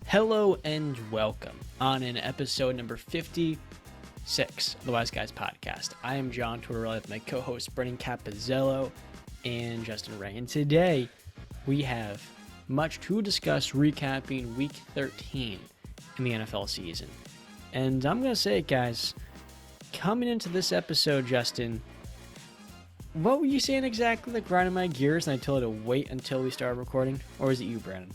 Hello and welcome on an episode number 56 of the Wise Guys podcast. I am John Tortorella with my co-host Brennan Capizzello and Justin Ray. And today we have much to discuss recapping week 13 in the NFL season. And I'm going to say it, guys, coming into this episode, Justin, what were you saying exactly? Like grinding my gears and I told you to wait until we started recording? Or was it you, Brandon?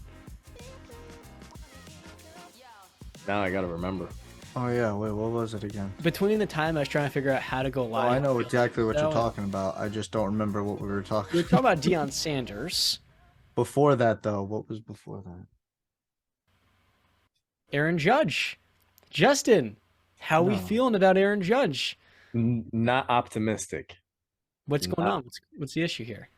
Now I gotta remember. Oh yeah, wait, what was it again? Between the time I was trying to figure out how to go live. Oh, I know exactly what you're talking about. I just don't remember what we were talking We were talking about Deion Sanders. Before that, though, what was before that? Aaron Judge. Justin, how we feeling about Aaron Judge? Not optimistic. What's going on? What's the issue here?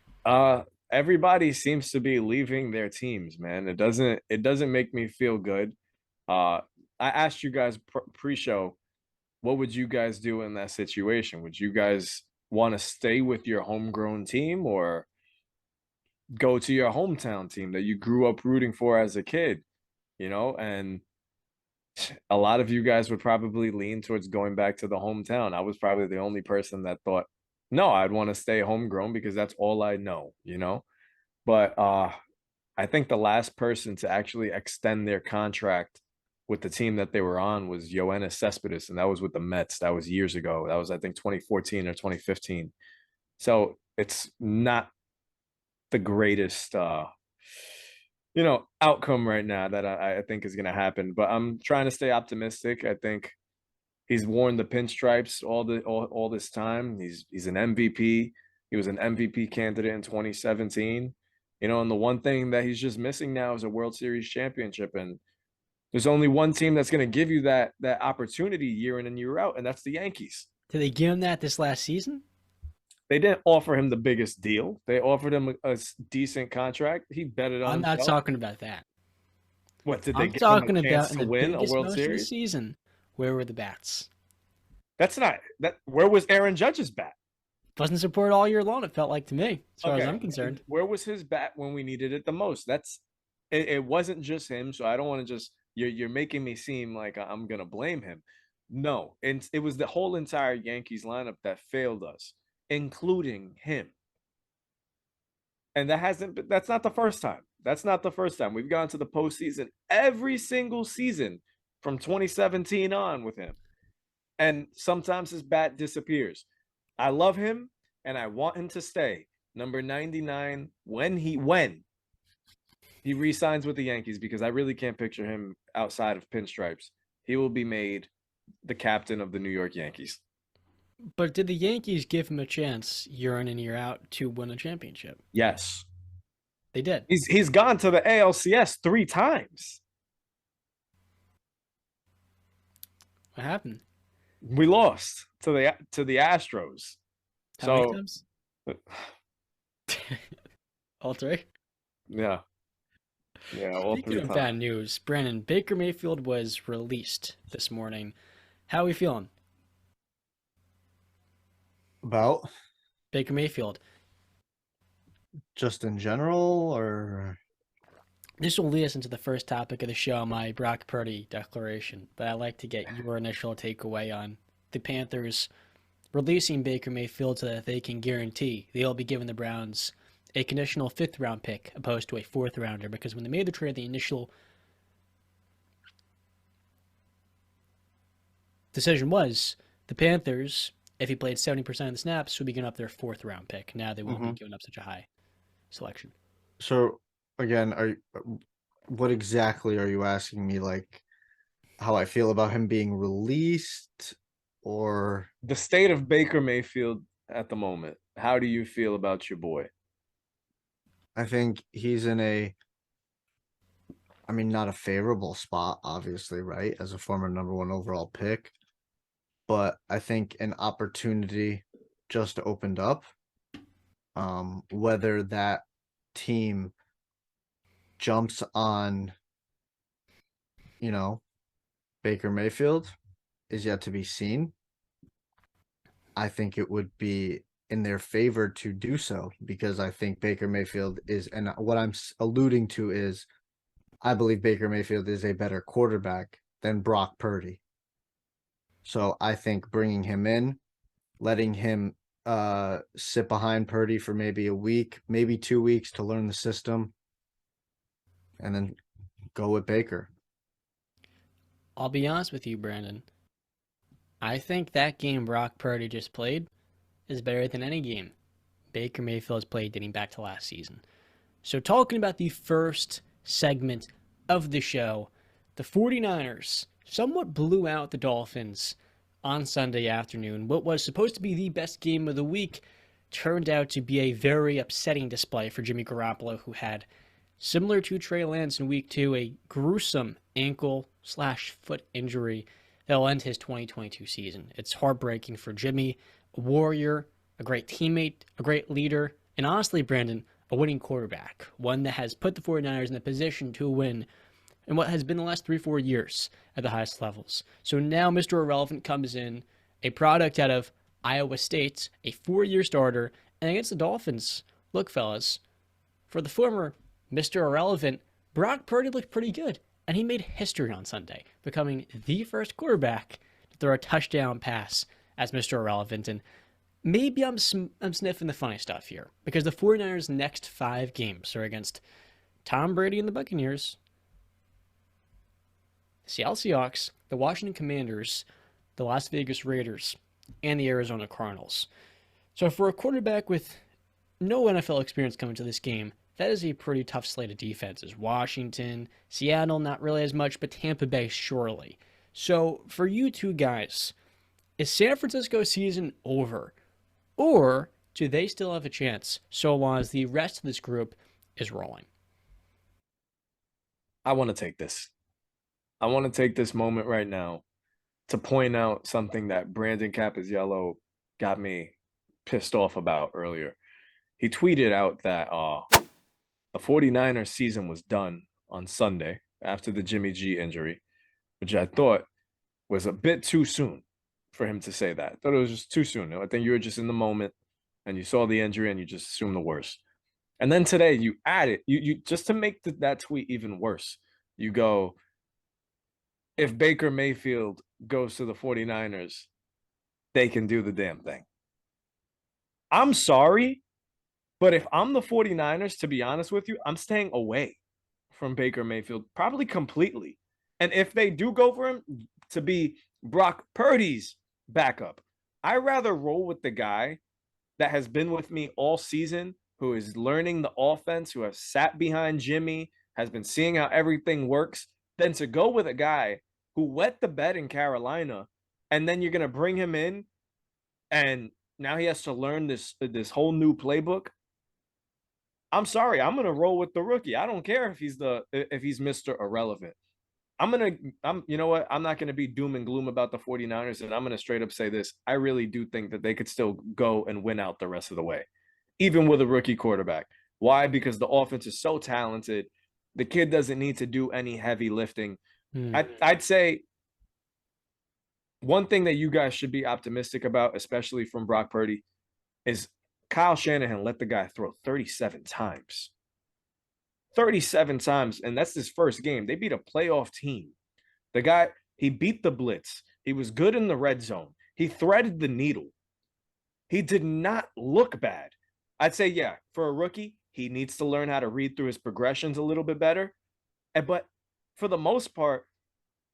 Everybody seems to be leaving their teams, man. It doesn't make me feel good. I asked you guys pre-show, what would you guys do in that situation? Would you guys want to stay with your homegrown team or go to your hometown team that you grew up rooting for as a kid? You know, and a lot of you guys would probably lean towards going back to the hometown. I was probably the only person that thought, no, I'd want to stay homegrown because that's all I know, you know? But I think the last person to actually extend their contract with the team that they were on was Yoenis Cespedes, and that was with the Mets. That was years ago. That was, I think, 2014 or 2015. So it's not the greatest, outcome right now that I think is going to happen. But I'm trying to stay optimistic. I think he's worn the pinstripes all this time. He's an MVP. He was an MVP candidate in 2017. You know, and the one thing that he's just missing now is a World Series championship. And there's only one team that's going to give you that opportunity year in and year out, and that's the Yankees. Did they give him that this last season? They didn't offer him the biggest deal. They offered him a decent contract. He betted on himself. I'm not talking about that. What did I'm they give talking him a chance about to win a World Series? Of the season, where were the bats? That's not that. Where was Aaron Judge's bat? Wasn't supported all year long. It felt like to me, as far as I'm concerned. Where was his bat when we needed it the most? It wasn't just him. So I don't want to just. You're making me seem like I'm gonna blame him. No, and it was the whole entire Yankees lineup that failed us, including him. And that's not the first time. That's not the first time. We've gone to the postseason every single season from 2017 on with him. And sometimes his bat disappears. I love him and I want him to stay. Number 99, when he re-signs with the Yankees, because I really can't picture him outside of pinstripes, he will be made the captain of the New York Yankees. But did the Yankees give him a chance year in and year out to win a championship? Yes. They did. He's gone to the ALCS 3 times. What happened? We lost to the Astros. How many times? All three? Yeah. Yeah, all Speaking 3 of times. bad news, Brandon, Baker Mayfield was released this morning. How are we feeling? About? Baker Mayfield. Just in general, or? This will lead us into the first topic of the show, my Brock Purdy declaration. But I'd like to get your initial takeaway on the Panthers releasing Baker Mayfield so that they can guarantee they'll be giving the Browns a conditional 5th-round pick opposed to a 4th-rounder, because when they made the trade, the initial decision was the Panthers, if he played 70% of the snaps, would be giving up their 4th-round pick. Now they won't be giving up such a high selection. So, again, what exactly are you asking me? Like, how I feel about him being released, or The state of Baker Mayfield at the moment. How do you feel about your boy? I think he's in not a favorable spot, obviously, right? As a former number 1 overall pick. But I think an opportunity just opened up. Whether that team jumps on, Baker Mayfield is yet to be seen. I think it would be in their favor to do so, because I think Baker Mayfield is, and what I'm alluding to is, I believe Baker Mayfield is a better quarterback than Brock Purdy. So I think bringing him in, letting him sit behind Purdy for maybe a week, maybe 2 weeks to learn the system, and then go with Baker. I'll be honest with you, Brandon. I think that game Brock Purdy just played is better than any game Baker Mayfield has played dating back to last season. So talking about the first segment of the show, the 49ers somewhat blew out the Dolphins on Sunday afternoon. What was supposed to be the best game of the week turned out to be a very upsetting display for Jimmy Garoppolo, who had, similar to Trey Lance in week 2, a gruesome ankle/foot injury that'll end his 2022 season. It's heartbreaking for Jimmy, a warrior, a great teammate, a great leader, and honestly, Brandon, a winning quarterback, one that has put the 49ers in a position to win in what has been the last 3-4 years at the highest levels. So now Mr. Irrelevant comes in, a product out of Iowa State, a 4-year starter, and against the Dolphins, look, fellas, for the former Mr. Irrelevant, Brock Purdy looked pretty good, and he made history on Sunday, becoming the first quarterback to throw a touchdown pass as Mr. Irrelevant. And maybe I'm sniffing the funny stuff here, because the 49ers' next 5 games are against Tom Brady and the Buccaneers, the Seattle Seahawks, the Washington Commanders, the Las Vegas Raiders, and the Arizona Cardinals. So for a quarterback with no NFL experience coming to this game, that is a pretty tough slate of defenses. Washington, Seattle, not really as much, but Tampa Bay, surely. So for you two guys, is San Francisco's season over? Or do they still have a chance so long as the rest of this group is rolling? I want to take this. I want to take this moment right now to point out something that Brandon Capizzello got me pissed off about earlier. He tweeted out that the 49ers season was done on Sunday after the Jimmy G injury, which I thought was a bit too soon for him to say that. I thought it was just too soon. I think you were just in the moment and you saw the injury and you just assumed the worst. And then today you added, you just to make that tweet even worse, you go, if Baker Mayfield goes to the 49ers, they can do the damn thing. I'm sorry, but if I'm the 49ers, to be honest with you, I'm staying away from Baker Mayfield, probably completely. And if they do go for him to be Brock Purdy's backup, I'd rather roll with the guy that has been with me all season, who is learning the offense, who has sat behind Jimmy, has been seeing how everything works, than to go with a guy who wet the bed in Carolina, and then you're going to bring him in, and now he has to learn this whole new playbook. I'm sorry, I'm going to roll with the rookie. I don't care if he's Mr. Irrelevant. You know what? I'm not going to be doom and gloom about the 49ers, and I'm going to straight up say this. I really do think that they could still go and win out the rest of the way, even with a rookie quarterback. Why? Because the offense is so talented. The kid doesn't need to do any heavy lifting. I'd say one thing that you guys should be optimistic about, especially from Brock Purdy, is Kyle Shanahan let the guy throw 37 times. 37 times, and that's his first game. They beat a playoff team. The guy, he beat the blitz. He was good in the red zone. He threaded the needle. He did not look bad. I'd say, yeah, for a rookie, he needs to learn how to read through his progressions a little bit better. But for the most part,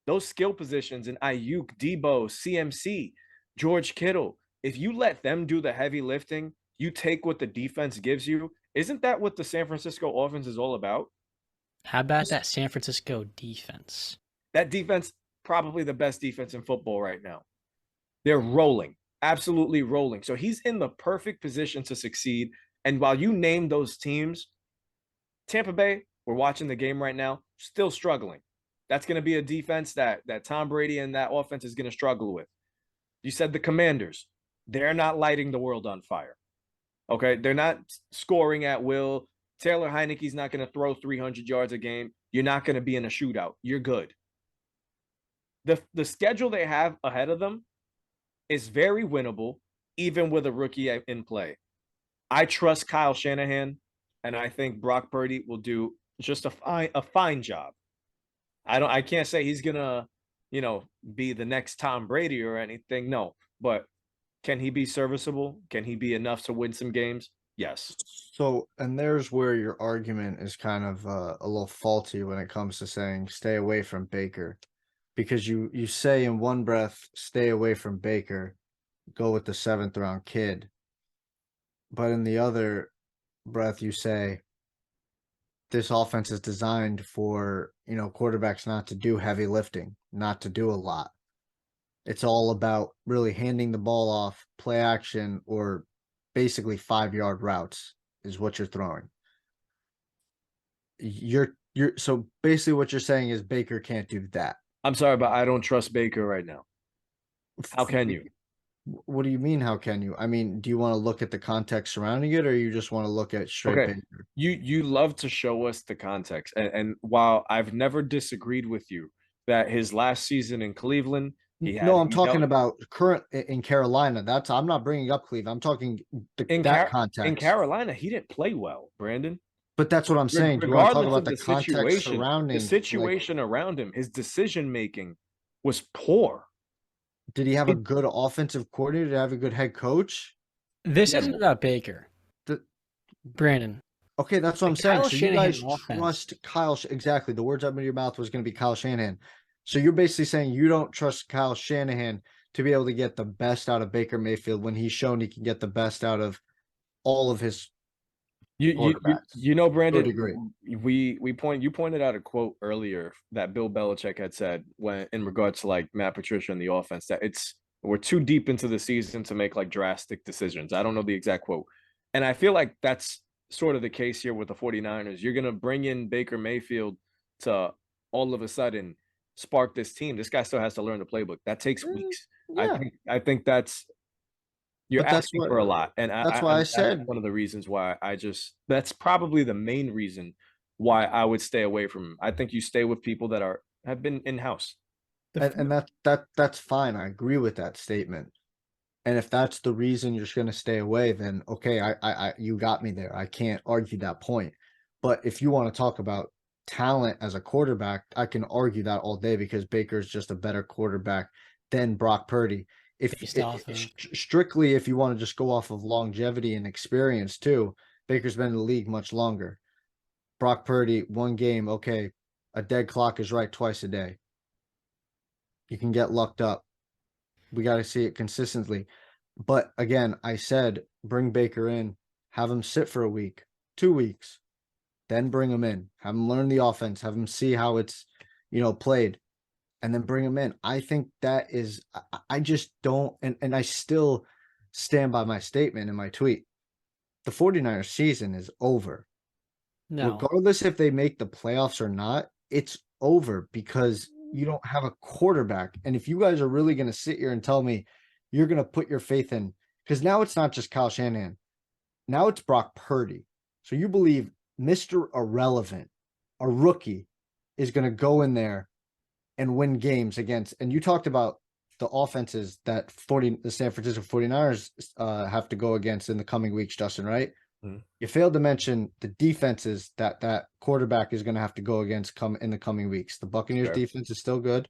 those skill positions in Ayuk, Debo, CMC, George Kittle, if you let them do the heavy lifting, you take what the defense gives you. Isn't that what the San Francisco offense is all about? How about that San Francisco defense? That defense, probably the best defense in football right now. They're rolling, absolutely rolling. So he's in the perfect position to succeed. And while you name those teams, Tampa Bay, we're watching the game right now, still struggling. That's going to be a defense that Tom Brady and that offense is going to struggle with. You said the Commanders, they're not lighting the world on fire. Okay, they're not scoring at will. Taylor Heineke's not going to throw 300 yards a game. You're not going to be in a shootout. You're good. The schedule they have ahead of them is very winnable, even with a rookie in play. I trust Kyle Shanahan, and I think Brock Purdy will do just a fine job. I can't say he's gonna, be the next Tom Brady or anything. No, but can he be serviceable? Can he be enough to win some games? Yes. So, and there's where your argument is kind of a little faulty when it comes to saying stay away from Baker, because you say in one breath stay away from Baker, go with the 7th round kid, but in the other breath you say this offense is designed for quarterbacks not to do heavy lifting, not to do a lot. It's all about really handing the ball off, play action, or basically 5-yard routes is what you're throwing. You're so basically what you're saying is Baker can't do that. I'm sorry, but I don't trust Baker right now. How can you? What do you mean? How can you? I mean, do you want to look at the context surrounding it, or you just want to look at straight Okay. Baker? You love to show us the context. And while I've never disagreed with you that his last season in Cleveland, No, I'm talking about current in Carolina. I'm not bringing up Cleveland. I'm talking that context. In Carolina, he didn't play well, Brandon. But that's what I'm saying. Do you want to talk about the context surrounding the situation around him? His decision making was poor. Did he have a good offensive coordinator? Did he have a good head coach? This isn't about Baker. Brandon. Okay, that's what I'm saying. So you guys trust Kyle. Exactly. The words out of your mouth was going to be Kyle Shanahan. So you're basically saying you don't trust Kyle Shanahan to be able to get the best out of Baker Mayfield when he's shown he can get the best out of all of his Brandon, you pointed out a quote earlier that Bill Belichick had said when in regards to like Matt Patricia and the offense that we're too deep into the season to make like drastic decisions. I don't know the exact quote. And I feel like that's sort of the case here with the 49ers. You're going to bring in Baker Mayfield to all of a sudden spark this team. This guy still has to learn the playbook. That takes weeks. Yeah. I think that's you're asking for a lot. And that's why I said that's one of the reasons why that's probably the main reason why I would stay away from him. I think you stay with people that have been in-house. And that's fine. I agree with that statement. And if that's the reason you're just going to stay away, then okay, I you got me there. I can't argue that point. But if you want to talk about talent as a quarterback, I can argue that all day because Baker's just a better quarterback than Brock Purdy. Strictly, if you want to just go off of longevity and experience too, Baker's been in the league much longer. Brock Purdy, one game, okay, a dead clock is right twice a day. You can get lucked up. We got to see it consistently. But again, I said bring Baker in, have him sit for a week, 2 weeks, then bring him in, have him learn the offense, have him see how it's, played, and then bring him in. I think that is, I just don't, and I still stand by my statement in my tweet. The 49ers season is over. No. Regardless if they make the playoffs or not, it's over because you don't have a quarterback. And if you guys are really going to sit here and tell me you're going to put your faith in, because now it's not just Kyle Shanahan. Now it's Brock Purdy. So you believe Mr. Irrelevant, a rookie, is going to go in there and win games against, and you talked about the offenses that the San Francisco 49ers have to go against in the coming weeks, Justin, right? Mm-hmm. You failed to mention the defenses that quarterback is going to have to go against in the coming weeks. The Buccaneers defense is still good.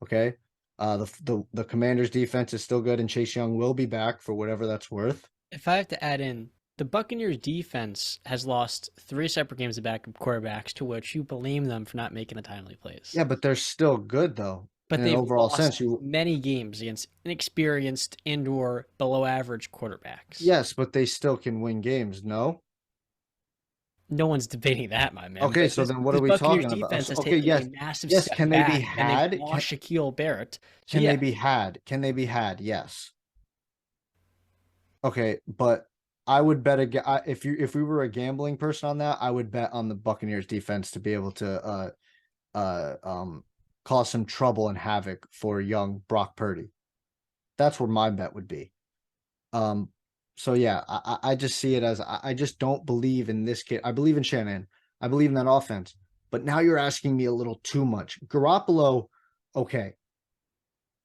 Okay. The Commanders defense is still good, and Chase Young will be back for whatever that's worth. If I have to add in, the Buccaneers defense has lost 3 separate games of backup quarterbacks, to which you blame them for not making the timely plays. Yeah, but they're still good though. But they've lost many games against inexperienced and/or below-average quarterbacks. Yes, but they still can win games. No. No one's debating that, my man. Okay, so then what are we talking about? Okay, yes, yes. Can they be had? Shaquille Barrett. Can they be had? Can they be had? Yes. Okay, but I would bet if we were a gambling person on that, I would bet on the Buccaneers defense to be able to cause some trouble and havoc for young Brock Purdy. That's where my bet would be. So yeah, I just see it as I just don't believe in this kid. I believe in Shanahan. I believe in that offense. But now you're asking me a little too much. Garoppolo, okay,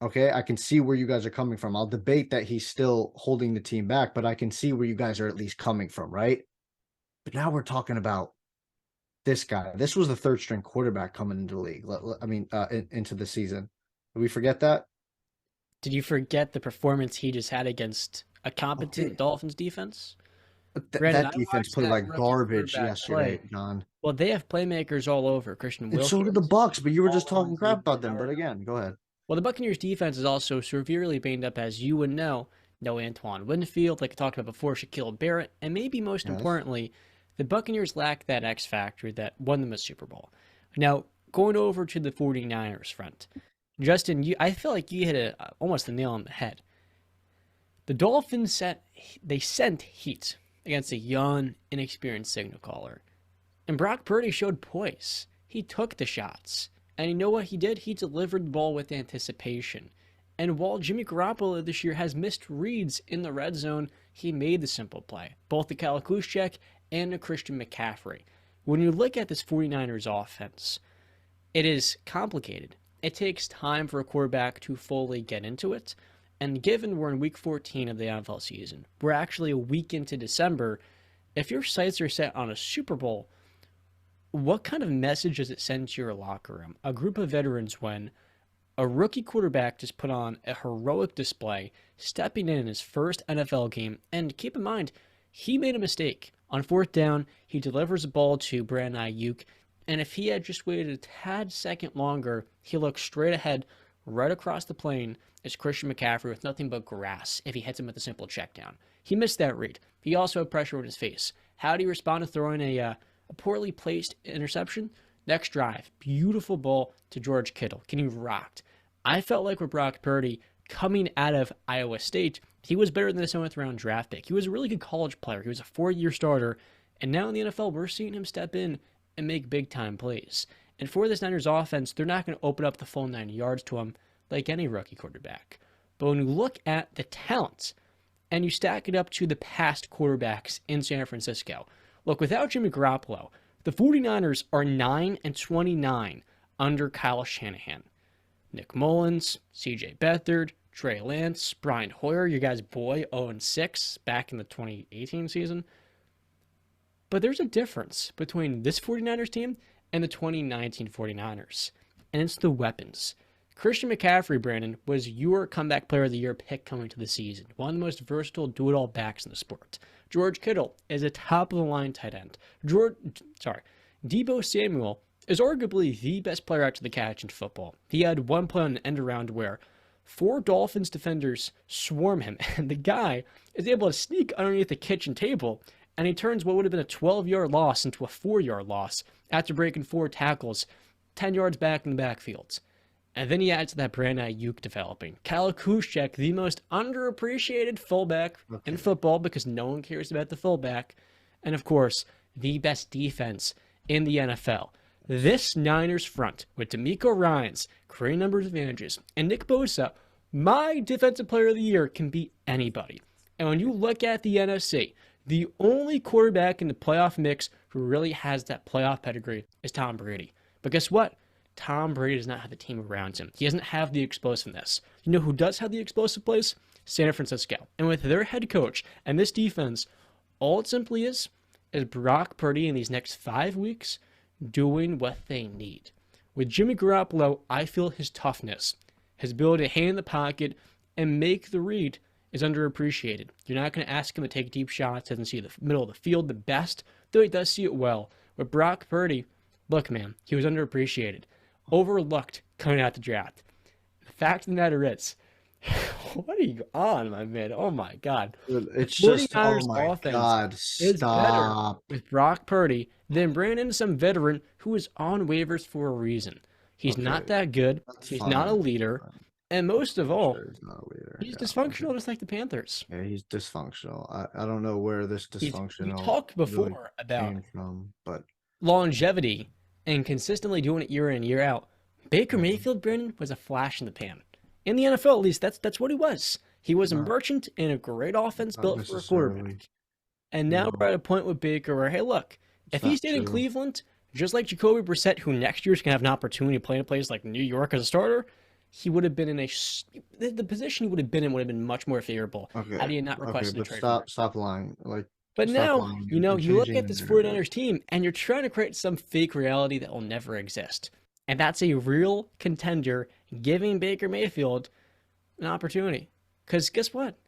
I can see where you guys are coming from. I'll debate that he's still holding the team back, but I can see where you guys are at least coming from, right? But now we're talking about this guy. This was the third string quarterback coming into the league. Into the season. Did we forget that? Did you forget the performance he just had against a competent Okay. Dolphins defense? That I defense watched played that like rookie garbage quarterback yesterday, play. John. Well, they have playmakers all over. Christian And so did Wilkins, the Bucks, but you were just talking Mullins, crap even about them. But Howard. again, go ahead. Well, the Buccaneers defense is also severely banged up, as you would know. No Antoine Winfield, like I talked about before, Shaquille Barrett, and maybe most Yes. importantly, the Buccaneers lack that X factor that won them a Super Bowl. Now, going over to the 49ers front, Justin, I feel like you hit almost the nail on the head. The Dolphins sent heat against a young, inexperienced signal caller. And Brock Purdy showed poise. He took the shots. And you know what he did? He delivered the ball with anticipation. And while Jimmy Garoppolo this year has missed reads in the red zone, he made the simple play, both the Kaliszewski and the Christian McCaffrey. When you look at this 49ers offense, it is complicated. It takes time for a quarterback to fully get into it. And given we're in week 14 of the NFL season, we're actually a week into December. If your sights are set on a Super Bowl, what kind of message does it send to your locker room? A group of veterans when a rookie quarterback just put on a heroic display, stepping in his first NFL game. And keep in mind, he made a mistake. On fourth down, he delivers the ball to Brandon Ayuk. And if he had just waited a tad second longer, he looks straight ahead, right across the plane, is Christian McCaffrey with nothing but grass if he hits him with a simple check down. He missed that read. He also had pressure on his face. How do you respond to throwing a poorly placed interception? Next drive, beautiful ball to George Kittle. Getting rocked. I felt like with Brock Purdy coming out of Iowa State, he was better than the 7th round draft pick. He was a really good college player. He was a 4-year starter. And now in the NFL, we're seeing him step in and make big time plays. And for this Niners offense, they're not going to open up the full 90 yards to him like any rookie quarterback. But when you look at the talent and you stack it up to the past quarterbacks in San Francisco, look, without Jimmy Garoppolo, the 49ers are 9-29 under Kyle Shanahan. Nick Mullins, CJ Beathard, Trey Lance, Brian Hoyer, your guy's boy, 0-6 back in the 2018 season. But there's a difference between this 49ers team and the 2019 49ers, and it's the weapons. Christian McCaffrey, Brandon, was your comeback player of the year pick coming to the season. One of the most versatile do-it-all backs in the sport. George Kittle is a top-of-the-line tight end. Deebo Samuel is arguably the best player out to the catch in football. He had one play on an end around where 4 Dolphins defenders swarm him, and the guy is able to sneak underneath the kitchen table, and he turns what would have been a 12-yard loss into a 4-yard loss after breaking 4 tackles 10 yards back in the backfields. And then he adds to that Brandon Ayuk developing. Kaliszewski, the most underappreciated fullback in football because no one cares about the fullback. And of course, the best defense in the NFL. This Niners front with DeMeco Ryans creating numbers advantages and Nick Bosa, my defensive player of the year, can beat anybody. And when you look at the NFC, the only quarterback in the playoff mix who really has that playoff pedigree is Tom Brady. But guess what? Tom Brady does not have the team around him. He doesn't have the explosiveness. You know who does have the explosive plays? San Francisco. And with their head coach and this defense, all it simply is Brock Purdy in these next 5 weeks doing what they need. With Jimmy Garoppolo, I feel his toughness, his ability to hang in the pocket and make the read is underappreciated. You're not going to ask him to take deep shots, doesn't see the middle of the field the best, though he does see it well. With Brock Purdy, look, man, he was underappreciated, overlooked coming out the draft. The fact of the matter is, what are you on, my man? Oh my God. It's just, oh my God, is better with Brock Purdy than bringing in some veteran who is on waivers for a reason. He's not that good. He's not a leader. And most of all, he's dysfunctional just like the Panthers. Yeah, he's dysfunctional. I don't know where this dysfunctional we talked before about came from, but longevity and consistently doing it year in, year out. Baker Mayfield, Brandon, was a flash in the pan. In the NFL, at least, that's what he was. He was a merchant in a great offense built for a quarterback. And now we're at a point with Baker where, hey, look, if he stayed in Cleveland, just like Jacoby Brissett, who next year is going to have an opportunity to play in a place like New York as a starter, he would have been in the position he would have been in would have been much more favorable. How do you not request a trade? Stop lying. Like, But Stop now, lying you know, and you look changing at the this narrative. 49ers team and you're trying to create some fake reality that will never exist. And that's a real contender giving Baker Mayfield an opportunity. Because guess what?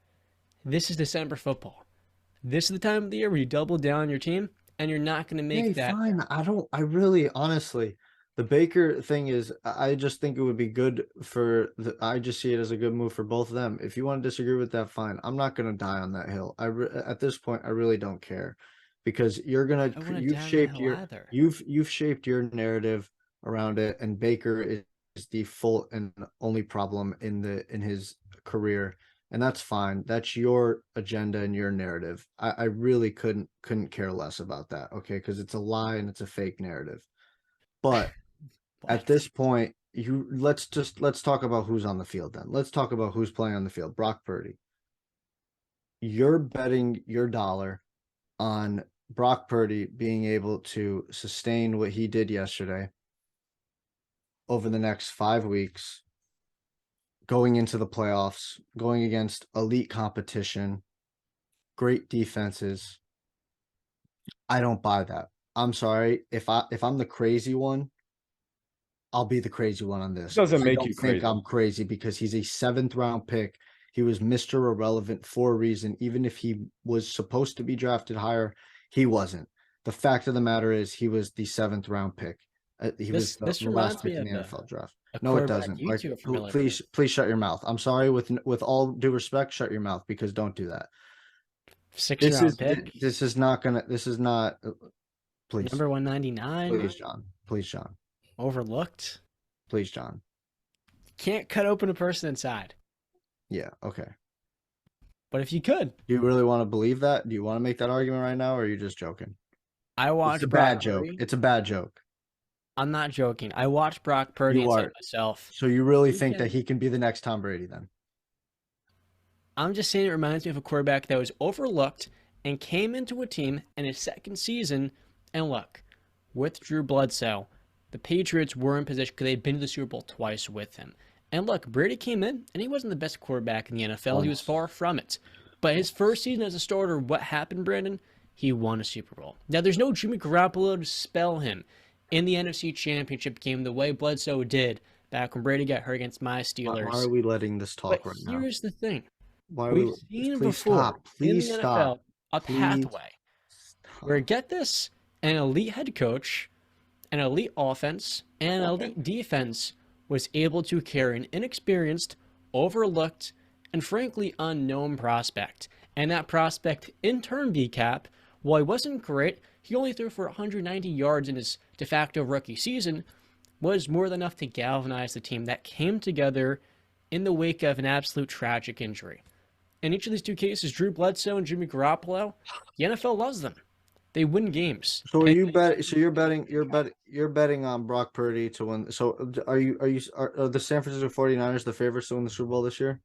This is December football. This is the time of the year where you double down on your team and you're not going to make Hey, that. fine. I really, honestly, the Baker thing is, I just think it would be good I just see it as a good move for both of them. If you want to disagree with that, fine. I'm not going to die on that hill. At this point, I really don't care because I want to down that hill either. you've shaped your narrative around it, and Baker is the full and only problem in his career. And that's fine. That's your agenda and your narrative. I really couldn't care less about that. Okay, because it's a lie and it's a fake narrative. But at What? this point, let's talk about who's on the field then. Let's talk about who's playing on the field. Brock Purdy. You're betting your dollar on Brock Purdy being able to sustain what he did yesterday over the next 5 weeks, going into the playoffs, going against elite competition, great defenses. I don't buy that. I'm sorry. If I'm the crazy one, I'll be the crazy one on this. Doesn't I make don't you think crazy. I'm crazy because he's a 7th round pick. He was Mr. Irrelevant for a reason. Even if he was supposed to be drafted higher, he wasn't. The fact of the matter is he was the 7th round pick. He was This the last reminds me pick in of the NFL draft. a No, it quarterback doesn't. you Like, two are familiar please, with. please shut your mouth. I'm sorry. With all due respect, shut your mouth because don't do that. 6th round pick, This is not gonna. This is not. Please, number 199, please, John. Please, John. overlooked. Please, John. Can't cut open a person inside. Yeah. Okay. But if you could, Do you really want to believe that? Do you want to make that argument right now, or are you just joking? I It's watched a Brock bad joke. Purdy. It's a bad joke. I'm not joking. I watched Brock Purdy You and said are. to myself, So you really he think that can- he can be the next Tom Brady then? I'm just saying it reminds me of a quarterback that was overlooked and came into a team in his second season. And look, with Drew Bledsoe, the Patriots were in position because they'd been to the Super Bowl twice with him. And look, Brady came in and he wasn't the best quarterback in the NFL. He was far from it. But his first season as a starter, what happened, Brandon? He won a Super Bowl. Now, there's no Jimmy Garoppolo to spell him in the NFC Championship game the way Bledsoe did back when Brady got hurt against my Steelers. Why are we letting this talk But right now? here's the thing. Why are We've seen please before stop. Please in the stop. NFL a Please pathway stop. where, get this, an elite head coach, an elite offense, and an elite defense was able to carry an inexperienced, overlooked, and frankly unknown prospect. And that prospect, in turn, B-Cap, while he wasn't great, he only threw for 190 yards in his de facto rookie season, was more than enough to galvanize the team that came together in the wake of an absolute tragic injury. In each of these two cases, Drew Bledsoe and Jimmy Garoppolo, the NFL loves them. They win games. So are you bet? So you're betting on Brock Purdy to win. So are the San Francisco 49ers the favorites to win the Super Bowl this year?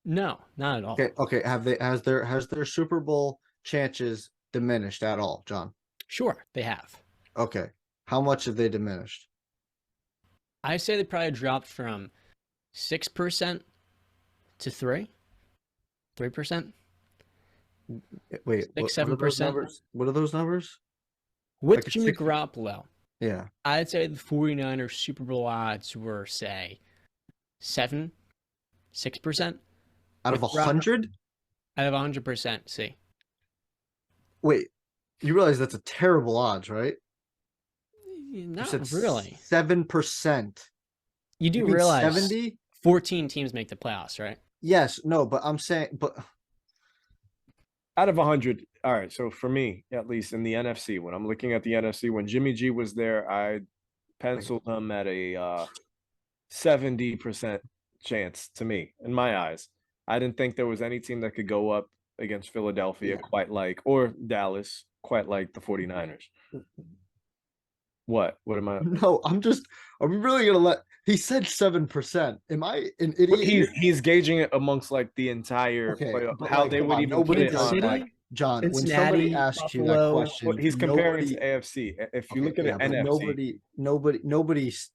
No, not at all. Okay. Has their Super Bowl chances diminished at all, John? Sure, they have. Okay. How much have they diminished? I say they probably dropped from 6% to 3%. Wait, 6-7%. What are those numbers? With Like a Jimmy 60 Garoppolo, Yeah. I'd say the 49ers Super Bowl odds were, say, 6%. Out of With 100? Out of 100%, see. Wait, you realize that's a terrible odds, right? Not You said really. 7%. You do You mean realize 70? 14 teams make the playoffs, right? Yes, no, but I'm saying, but Out of 100, all right. So for me, at least in the NFC, when I'm looking at the NFC, when Jimmy G was there, I penciled him at a 70% chance to me, in my eyes. I didn't think there was any team that could go up against Philadelphia quite like, or Dallas, quite like the 49ers. What? What am I? no, are we really gonna let? He said 7%. Am I an idiot? He's gauging it amongst like the entire Okay, playoff, but, how like, they come would on, even nobody put it does on that. like. John, when Cincinnati, somebody asks you that Buffalo. question, Well, he's comparing nobody, to AFC. If you okay, look at yeah, it but NFC, nobody's.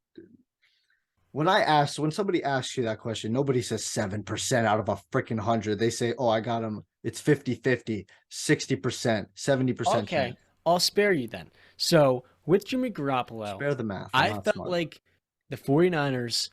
When somebody asks you that question, nobody says 7% out of a freaking 100. They say, "Oh, I got him it's 50-50, 60%, 70% Okay, chance. I'll spare you then. So with Jimmy Garoppolo, Spare the math. I'm I not felt smart. like the 49ers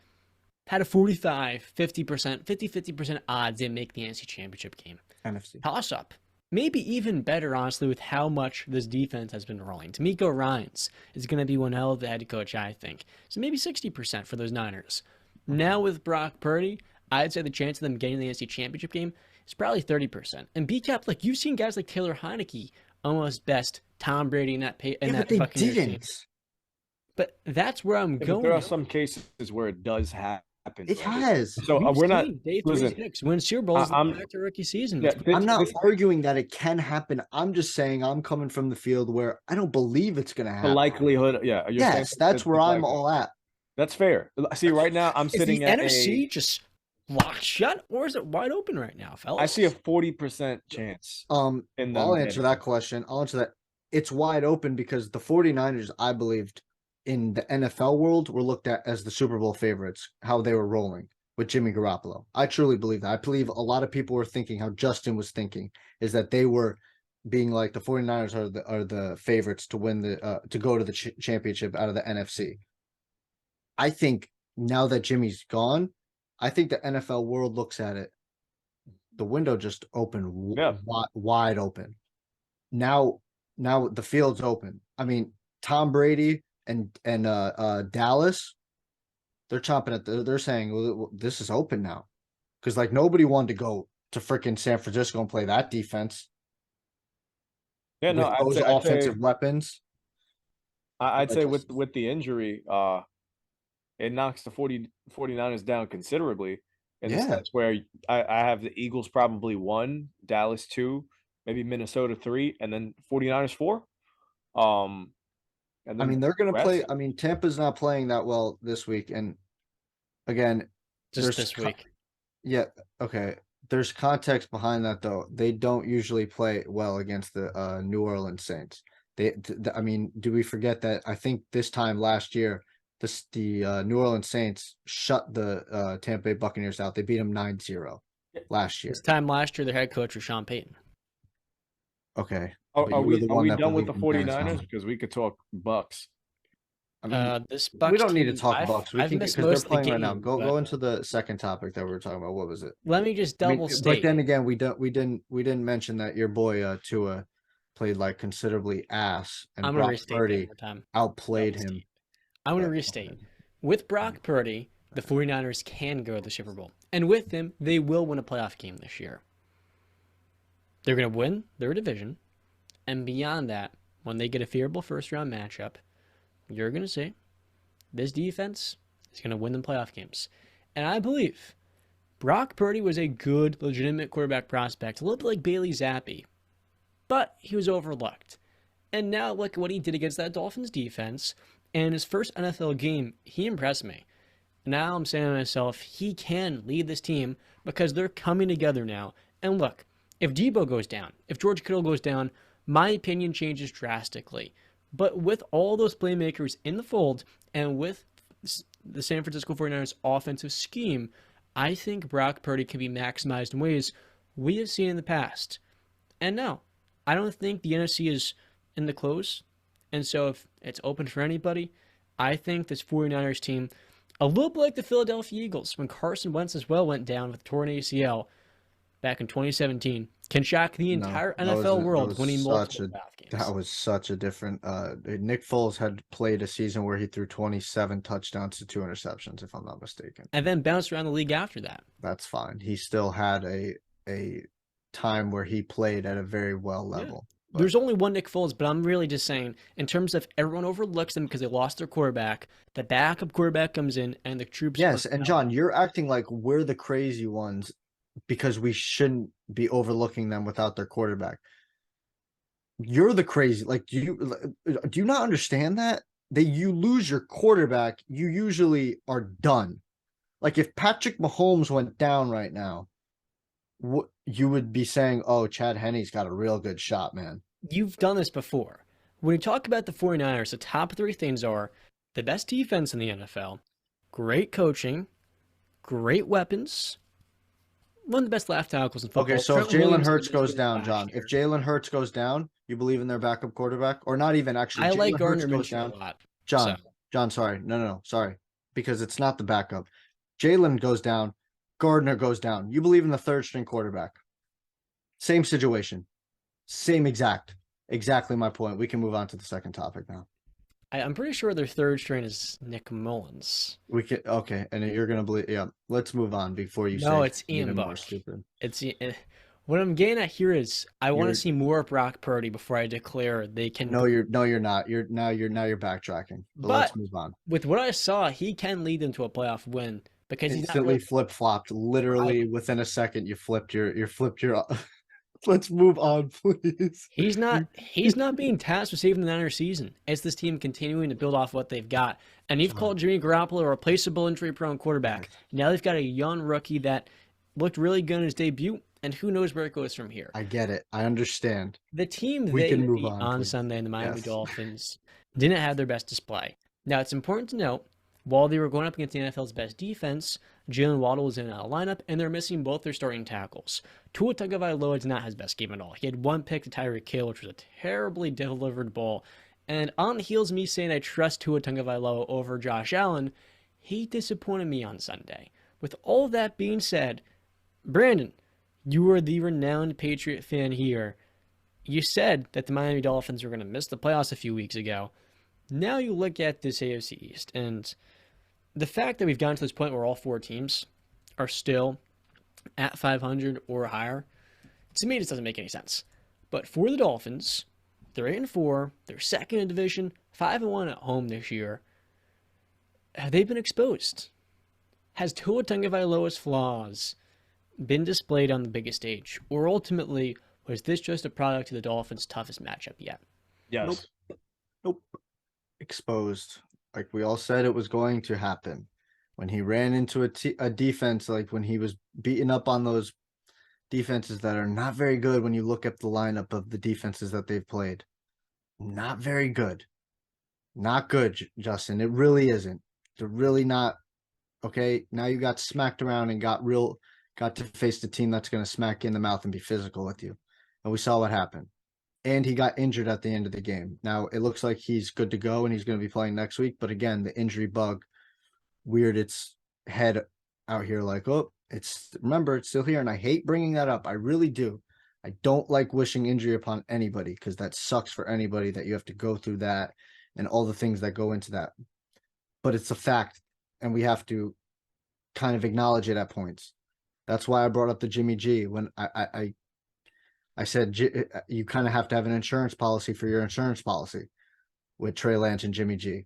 had a 45, 50%, 50% odds they make the NFC Championship game. NFC. Toss up. Maybe even better, honestly, with how much this defense has been rolling. D'Amico Ryans is going to be one hell of a head coach, I think. So maybe 60% for those Niners. Now with Brock Purdy, I'd say the chance of them getting the NFC Championship game is probably 30%. And BCAP, like you've seen guys like Taylor Heineke almost best Tom Brady in that But they Buccaneers team. didn't. But that's where I'm Yeah, going. but there are some cases where it does happen. It right? has. So We've we're not. seen day 3 Listen, Hicks win Super Bowls I'm- back to rookie season. yeah, I'm not this arguing that it can happen. I'm just saying I'm coming from the field where I don't believe it's going to the happen. likelihood. Yeah. You're saying Yes, that's where I'm all at. That's fair. See, right now I'm Is sitting the at NFC just locked shut, or is it wide open right now, fellas? I see a 40% chance. In them I'll answer getting that it. question. I'll answer that. It's wide open because the 49ers, I believed, in the NFL world, were looked at as the Super Bowl favorites, how they were rolling with Jimmy Garoppolo. I truly believe that. I believe a lot of people were thinking how Justin was thinking, is that they were being like the 49ers are the favorites to win to go to the championship out of the NFC. I think now that Jimmy's gone, I think the NFL world looks at it. The window just opened Yeah. wide open. Now the field's open. I mean, Tom Brady and Dallas, they're chomping at they're saying, well, this is open now. Because like nobody wanted to go to freaking San Francisco and play that defense. Yeah, no, with those offensive weapons. I'd I say just- with the injury, it knocks the 49ers down considerably in the Yeah. sense where I have the Eagles probably 1, Dallas 2, maybe Minnesota 3, and then 49ers 4. And I then mean, they're going to play. rest. I mean, Tampa's not playing that well this week. And again, just there's this week. Yeah. Okay. There's context behind that, though. They don't usually play well against the New Orleans Saints. I mean, do we forget that? I think this time last year, the New Orleans Saints shut the Tampa Bay Buccaneers out. They beat them 9-0 last year. This time last year, their head coach was Sean Payton. Okay. Are but you were we the are one we that done with the believed in 49ers? Ben's Because we could talk Bucks. I mean, This Bucks we don't need to team, talk Bucks. We I've can missed because they're most of the playing right now. game, Go but into the second topic that we were talking about. What was it? let me just I mean, double but state. then again, we didn't mention that your boy Tua played like considerably ass, and I'm gonna Brock restate that Purdy one more time. outplayed Double him. state. I'm gonna But- restate. With Brock Purdy, the 49ers can go to the Super Bowl, and with him, they will win a playoff game this year. They're gonna win their division, and beyond that, when they get a favorable first-round matchup, you're gonna see this defense is gonna win them playoff games, and I believe Brock Purdy was a good, legitimate quarterback prospect, a little bit like Bailey Zappi, but he was overlooked. And now look at what he did against that Dolphins defense. And his first NFL game, he impressed me. Now I'm saying to myself, he can lead this team because they're coming together now. And look, if Debo goes down, if George Kittle goes down, my opinion changes drastically. But with all those playmakers in the fold and with the San Francisco 49ers offensive scheme, I think Brock Purdy can be maximized in ways we have seen in the past. And no, I don't think the NFC is in the close. And so if it's open for anybody, I think this 49ers team, a little bit like the Philadelphia Eagles, when Carson Wentz as well went down with torn ACL back in 2017, can shock the entire NFL world winning multiple playoff games. That was such a different. Nick Foles had played a season where he threw 27 touchdowns to 2 interceptions, if I'm not mistaken. And then bounced around the league after that. That's fine. He still had a time where he played at a very well level. But there's only one Nick Foles, but I'm really just saying, in terms of everyone overlooks them because they lost their quarterback, the backup quarterback comes in and the troops. Yes, and John, you're acting like we're the crazy ones because we shouldn't be overlooking them without their quarterback. You're the crazy. Like, do you not understand that? That you lose your quarterback, you usually are done. Like if Patrick Mahomes went down right now, you would be saying, oh, Chad Henne's got a real good shot, man. You've done this before. When you talk about the 49ers, the top 3 things are the best defense in the NFL, great coaching, great weapons, one of the best left tackles in football. Okay, so if Trent Jalen Williams Hurts did this goes good down, last John, year. if Jalen Hurts goes down, you believe in their backup quarterback? Or not even actually. I like Jalen Hurts Gardner goes Minshew down. a lot. So John, sorry. No, sorry. Because it's not the backup. Jalen goes down. Gardner goes down. You believe in the third string quarterback. Same situation. Same exactly my point. We can move on to the second topic now. I'm pretty sure their third string is Nick Mullins. We can okay, and you're gonna believe. Yeah, let's move on before you No, say it's Ian even more Buck. stupid. It's what I'm getting at here is I want to You're see more of Brock Purdy before I declare they can. no, you're not. You're backtracking. But But let's move on. with what I saw, he can lead them to a playoff win because he's not Instantly really. flip flopped. I, Literally within a second, you flipped your. Let's move on, please. he's not being tasked with saving the Niners season. It's this team continuing to build off what they've got. And you've called Jimmy Garoppolo a replaceable injury-prone quarterback. Now they've got a young rookie that looked really good in his debut, and who knows where it goes from here. I get it. I understand. The team We they can move beat on, on please. Sunday, the Miami Yes. Dolphins, didn't have their best display. Now, it's important to note, while they were going up against the NFL's best defense, Jalen Waddle was in and out of lineup, and they're missing both their starting tackles. Tua Tagovailoa did not have his best game at all. He had one pick to Tyreek Hill, which was a terribly delivered ball. And on the heels of me saying I trust Tua Tagovailoa over Josh Allen, he disappointed me on Sunday. With all that being said, Brandon, you are the renowned Patriot fan here. You said that the Miami Dolphins were going to miss the playoffs a few weeks ago. Now you look at this AFC East, and the fact that we've gotten to this point where all four teams are still at 500 or higher, to me, this doesn't make any sense. But for the Dolphins, they're 8-4, they're second in division, 5-1 at home this year. Have they been exposed? Has Tua Tagovailoa's flaws been displayed on the biggest stage, or ultimately was this just a product of the Dolphins' toughest matchup yet? Yes. Nope. Exposed. Like we all said it was going to happen. When he ran into a defense, like when he was beating up on those defenses that are not very good when you look up the lineup of the defenses that they've played. Not very good. Not good, Justin. It really isn't. They're really not. Okay, now you got smacked around and got to face the team that's going to smack you in the mouth and be physical with you. And we saw what happened. And he got injured at the end of the game. Now, it looks like he's good to go and he's going to be playing next week. But again, the injury bug reared its head out here like, oh, remember, it's still here. And I hate bringing that up. I really do. I don't like wishing injury upon anybody because that sucks for anybody that you have to go through that and all the things that go into that. But it's a fact. And we have to kind of acknowledge it at points. That's why I brought up the Jimmy G when I said you kind of have to have an insurance policy for your insurance policy with Trey Lance and Jimmy G.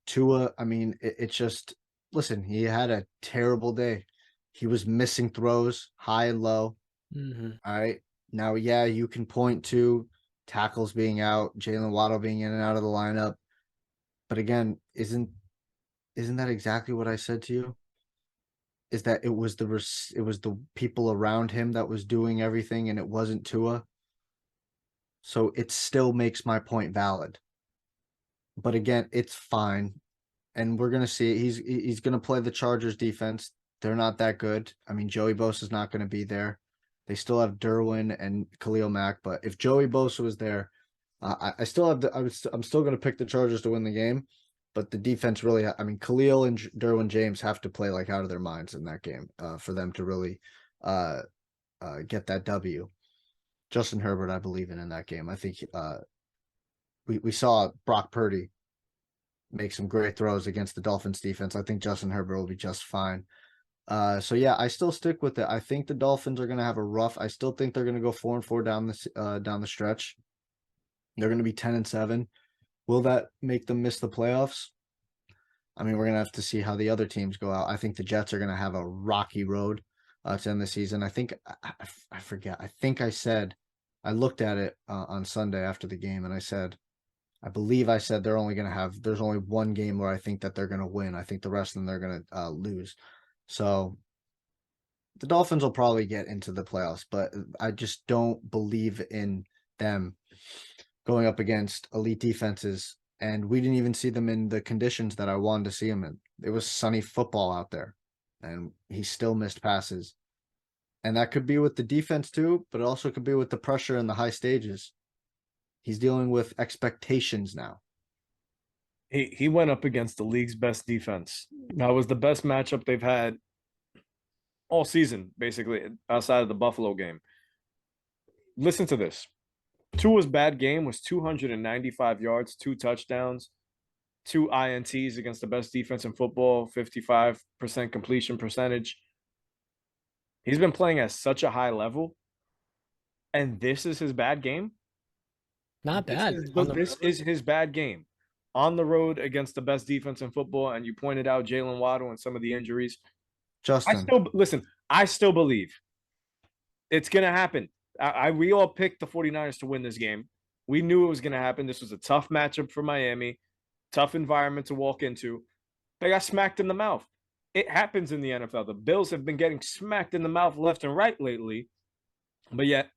Tua, I mean, it's just, listen, he had a terrible day. He was missing throws high and low. Mm-hmm. All right. Now, yeah, you can point to tackles being out, Jalen Waddle being in and out of the lineup. But again, isn't that exactly what I said to you? Is that it was the people around him that was doing everything and it wasn't Tua. So it still makes my point valid. But again, it's fine. And we're going to see he's going to play the Chargers defense. They're not that good. I mean, Joey Bosa's not going to be there. They still have Derwin and Khalil Mack, but if Joey Bosa was there, I'm still going to pick the Chargers to win the game. But the defense really, I mean, Khalil and Derwin James have to play like out of their minds in that game for them to really get that W. Justin Herbert, I believe in that game. I think we saw Brock Purdy make some great throws against the Dolphins defense. I think Justin Herbert will be just fine. So yeah, I still stick with it. I think the Dolphins are going to have a rough. I still think they're going to go 4-4 down the stretch. They're going to be 10-7. Will that make them miss the playoffs? I mean, we're going to have to see how the other teams go out. I think the Jets are going to have a rocky road to end the season. I think, I forget. I think I said, I looked at it on Sunday after the game and I said, I believe I said they're only going to have, there's only one game where I think that they're going to win. I think the rest of them they're going to lose. So the Dolphins will probably get into the playoffs, but I just don't believe in them going up against elite defenses. And we didn't even see them in the conditions that I wanted to see them in. It was sunny football out there, and he still missed passes. And that could be with the defense too, but it also could be with the pressure in the high stages. He's dealing with expectations now. He went up against the league's best defense. That was the best matchup they've had all season, basically, outside of the Buffalo game. Listen to this. Tua's bad game was 295 yards, 2 touchdowns, 2 INTs against the best defense in football, 55% completion percentage. He's been playing at such a high level, and this is his bad game? Not bad. This is his bad game. On the road against the best defense in football, and you pointed out Jalen Waddle and some of the injuries. Justin, I still believe it's going to happen. We all picked the 49ers to win this game. We knew it was going to happen. This was a tough matchup for Miami, tough environment to walk into. They got smacked in the mouth. It happens in the NFL. The Bills have been getting smacked in the mouth left and right lately, but yet,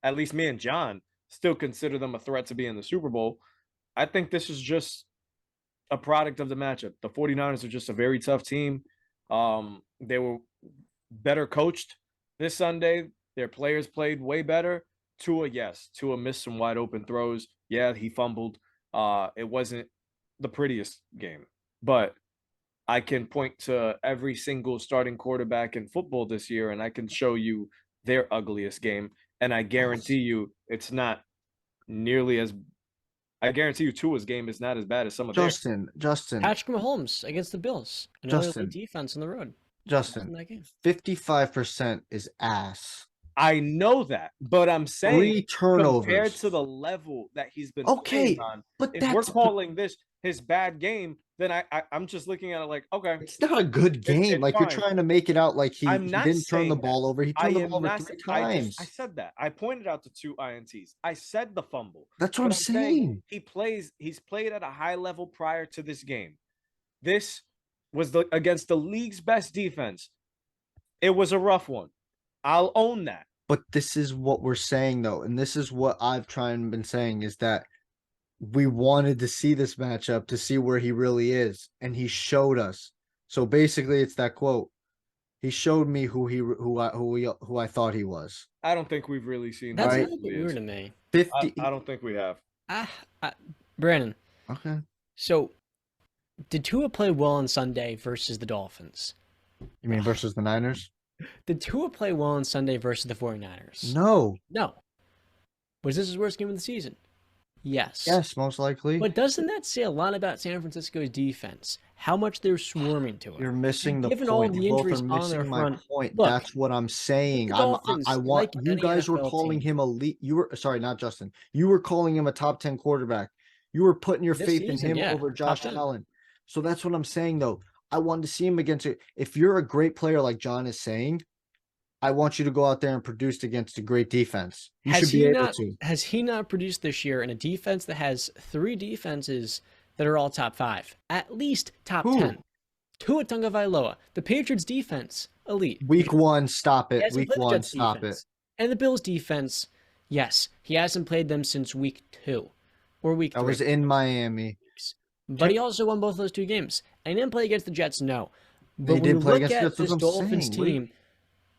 at least me and John still consider them a threat to be in the Super Bowl. I think this is just a product of the matchup. The 49ers are just a very tough team. They were better coached this Sunday. Their players played way better. Tua missed some wide open throws. Yeah, he fumbled. It wasn't the prettiest game, but I can point to every single starting quarterback in football this year, and I can show you their ugliest game. And I guarantee you it's not nearly as I guarantee you Tua's game is not as bad as some of Justin. Patrick Mahomes against the Bills. Another defense on the road. Justin, 55% is ass. I know that, but I'm saying 3 turnovers compared to the level that he's been playing on. But if we're calling this his bad game, then I'm just looking at it like, okay, it's not a good game. Like, you're trying to make it out like he didn't turn the ball over. He turned the ball over 3 times. I said that. I pointed out the 2 INTs. I said the fumble. That's what I'm saying. He's played at a high level prior to this game. This was against the league's best defense. It was a rough one. I'll own that. But this is what we're saying, though, and this is what I've tried and been saying, is that we wanted to see this matchup to see where he really is, and he showed us. So basically, it's that quote. He showed me who I thought he was. I don't think we've really seen. That's a little bit weird to me. 50. I don't think we have. Brandon. Okay. So, did Tua play well on Sunday versus the Dolphins? You mean versus the Niners? Did Tua play well on Sunday versus the 49ers? No. Was this his worst game of the season? Yes. Yes, most likely. But doesn't that say a lot about San Francisco's defense? How much they're swarming to it. You're missing the Given point. all the injuries on their front. Point. Look, that's what I'm saying. I want like you guys were calling him elite. You were sorry, not Justin. You were calling him a top 10 quarterback. You were putting your faith in him over Josh Allen. So that's what I'm saying, though. I wanted to see him against it. If you're a great player like John is saying, I want you to go out there and produce against a great defense. You should be able to. Has he not produced this year in a defense that has 3 defenses that are all top 5? At least top 10. Tua Tagovailoa. The Patriots defense, elite. Week 1, stop it. Week 1, stop it. And the Bills defense, yes. He hasn't played them since week 2 or week 3. I was in Miami. But he also won both of those 2 games. And he didn't play against the Jets, no. But he did play against this Dolphins team,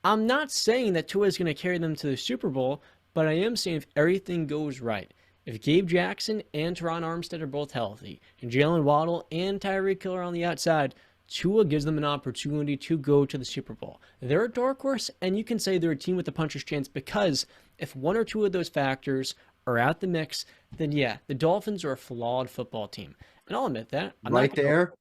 I'm not saying that Tua is going to carry them to the Super Bowl, but I am saying if everything goes right, if Gabe Jackson and Teron Armstead are both healthy, and Jalen Waddle and Tyreek Hill are on the outside, Tua gives them an opportunity to go to the Super Bowl. They're a dark horse, and you can say they're a team with a puncher's chance because if 1 or 2 of those factors are out the mix, then yeah, the Dolphins are a flawed football team. And I'll admit that. Right there.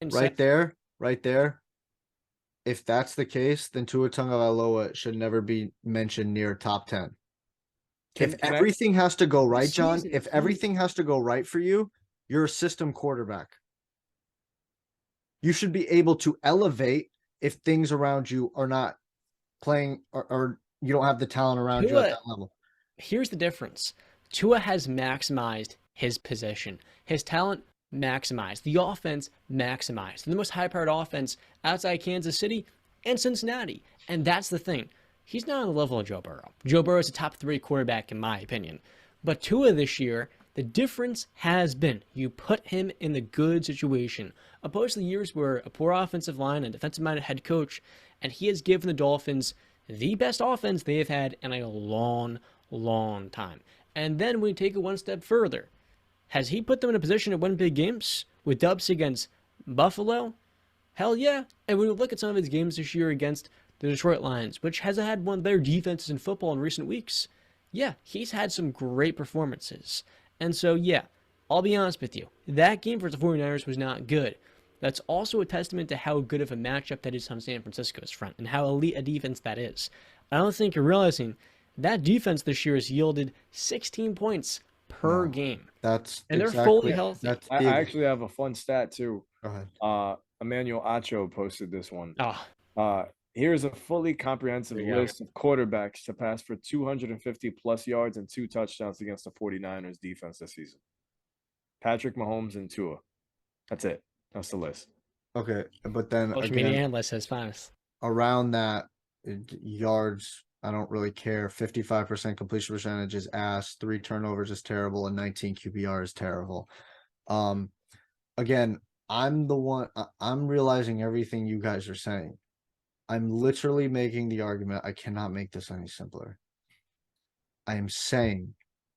If that's the case, then Tua Tagovailoa should never be mentioned near top 10. If everything has to go right, John, if everything has to go right for you, you're a system quarterback. You should be able to elevate if things around you are not playing or you don't have the talent around you at that level. Here's the difference. Tua has maximized his position. His talent maximized. The offense maximized. The most high-powered offense outside Kansas City and Cincinnati. And that's the thing. He's not on the level of Joe Burrow. Joe Burrow is a top 3 quarterback in my opinion. But Tua this year, the difference has been you put him in the good situation, opposed to the years where a poor offensive line and defensive-minded head coach, and he has given the Dolphins the best offense they have had in a long, long time. And then we take it one step further. Has he put them in a position to win big games with dubs against Buffalo? Hell yeah. And when we look at some of his games this year against the Detroit Lions, which has had one of their defenses in football in recent weeks, yeah, he's had some great performances. And so, yeah, I'll be honest with you. That game for the 49ers was not good. That's also a testament to how good of a matchup that is on San Francisco's front and how elite a defense that is. I don't think you're realizing that defense this year has yielded 16 points per game. And they're fully healthy. I actually have a fun stat too. Go ahead. Emmanuel Acho posted this one. Oh, Here's a fully comprehensive list of quarterbacks to pass for 250 plus yards and 2 touchdowns against the 49ers defense this season. Patrick Mahomes and Tua. That's it. That's the list. Okay, but then social media analyst says finest. Around that yards, I don't really care. 55% completion percentage is ass. 3 turnovers is terrible, and 19 QBR is terrible. Again, I'm realizing everything you guys are saying. I'm literally making the argument. I cannot make this any simpler. I am saying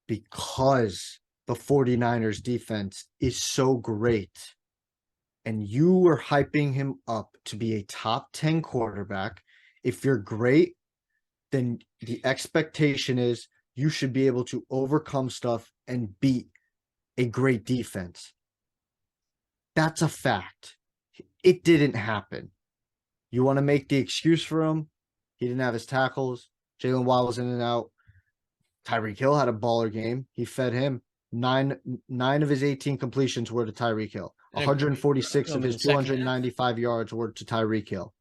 because the 49ers defense is so great and you were hyping him up to be a top 10 quarterback, if you're great, then the expectation is you should be able to overcome stuff and beat a great defense. That's a fact. It didn't happen. You want to make the excuse for him? He didn't have his tackles. Jalen Waddle was in and out. Tyreek Hill had a baller game. He fed him. Nine of his 18 completions were to Tyreek Hill. 146 of his 295 yards were to Tyreek Hill.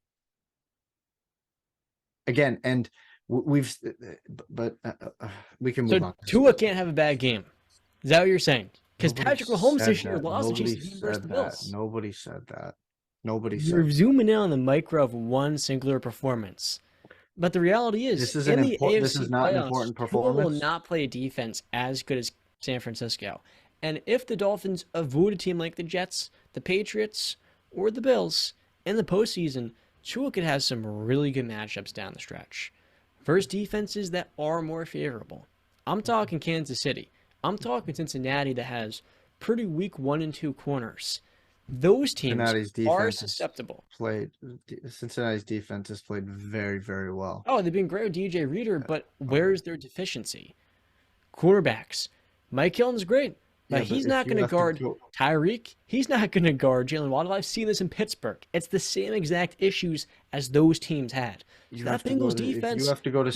Again, and we can move on. Tua can't have a bad game. Is that what you're saying? Because Patrick Mahomes this year lost to the Bills. Nobody said that. You're zooming in on the micro of one singular performance. But the reality is, this is not an important performance. Tua will not play a defense as good as San Francisco. And if the Dolphins avoid a team like the Jets, the Patriots, or the Bills in the postseason, Tua could have some really good matchups down the stretch. Versus defenses that are more favorable. I'm talking Kansas City. I'm talking Cincinnati that has pretty weak 1 and 2 corners. Those teams are susceptible. Cincinnati's defense has played very, very well. Oh, they've been great with DJ Reader, but where's their deficiency? Quarterbacks. Mike Hilton's great, but he's not going to guard Tyreek. He's not going to guard Jalen Waddle. I've seen this in Pittsburgh. It's the same exact issues as those teams had. So that Bengals defense. If you have to go to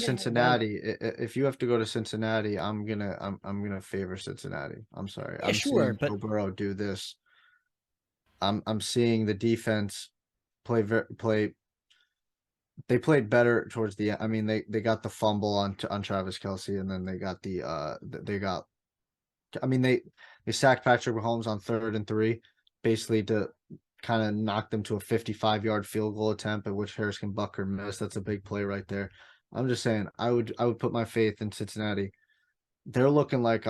Cincinnati, I'm gonna favor Cincinnati. I'm sorry. Yeah, sure, but Joe Burrow do this. I'm seeing the defense play. They played better towards the end. I mean, they got the fumble on Travis Kelce, and then they got they sacked Patrick Mahomes on 3rd and 3, basically to kind of knock them to a 55-yard field goal attempt, at which Harrison Butker missed. That's a big play right there. I'm just saying, I would put my faith in Cincinnati. They're looking like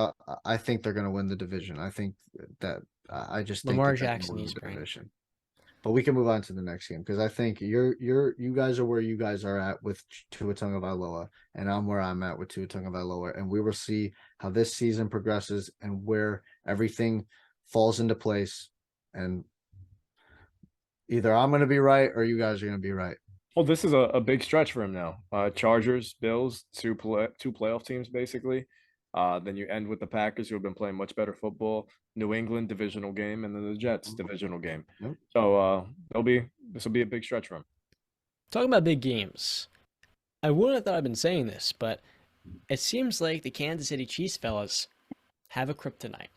I think they're going to win the division. I think that I just think Lamar Jackson needs division. But we can move on to the next game because I think you guys are where you guys are at with Tua Tagovailoa, and I'm where I'm at with Tua Tagovailoa, and we will see how this season progresses and where everything falls into place. And either I'm going to be right or you guys are going to be right. Well, this is a big stretch for him now. Chargers, Bills, two playoff teams basically. Then you end with the Packers, who have been playing much better football. New England divisional game, and then the Jets divisional game. Yep. So this will be a big stretch for him. Talking about big games, I wouldn't have thought I've been saying this, but it seems like the Kansas City Chiefs fellas have a kryptonite,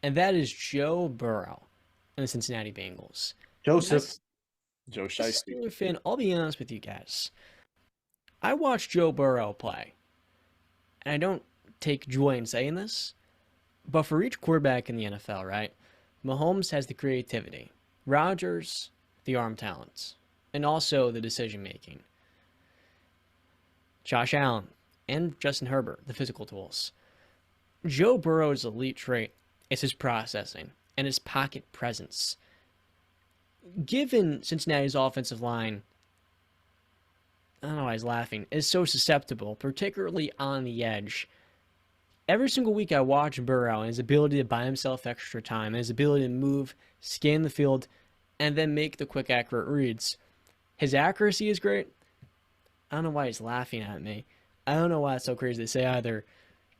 and that is Joe Burrow and the Cincinnati Bengals. Joe Shiesty. Steelers fan, I'll be honest with you guys. I watched Joe Burrow play, and I don't take joy in saying this, but for each quarterback in the NFL, right? Mahomes has the creativity, Rodgers, the arm talents, and also the decision making. Josh Allen and Justin Herbert, the physical tools. Joe Burrow's elite trait is his processing and his pocket presence. Given Cincinnati's offensive line I don't know why he's laughing, is so susceptible, particularly on the edge. Every single week I watch Burrow and his ability to buy himself extra time, and his ability to move, scan the field, and then make the quick, accurate reads. His accuracy is great. I don't know why he's laughing at me. I don't know why it's so crazy to say either.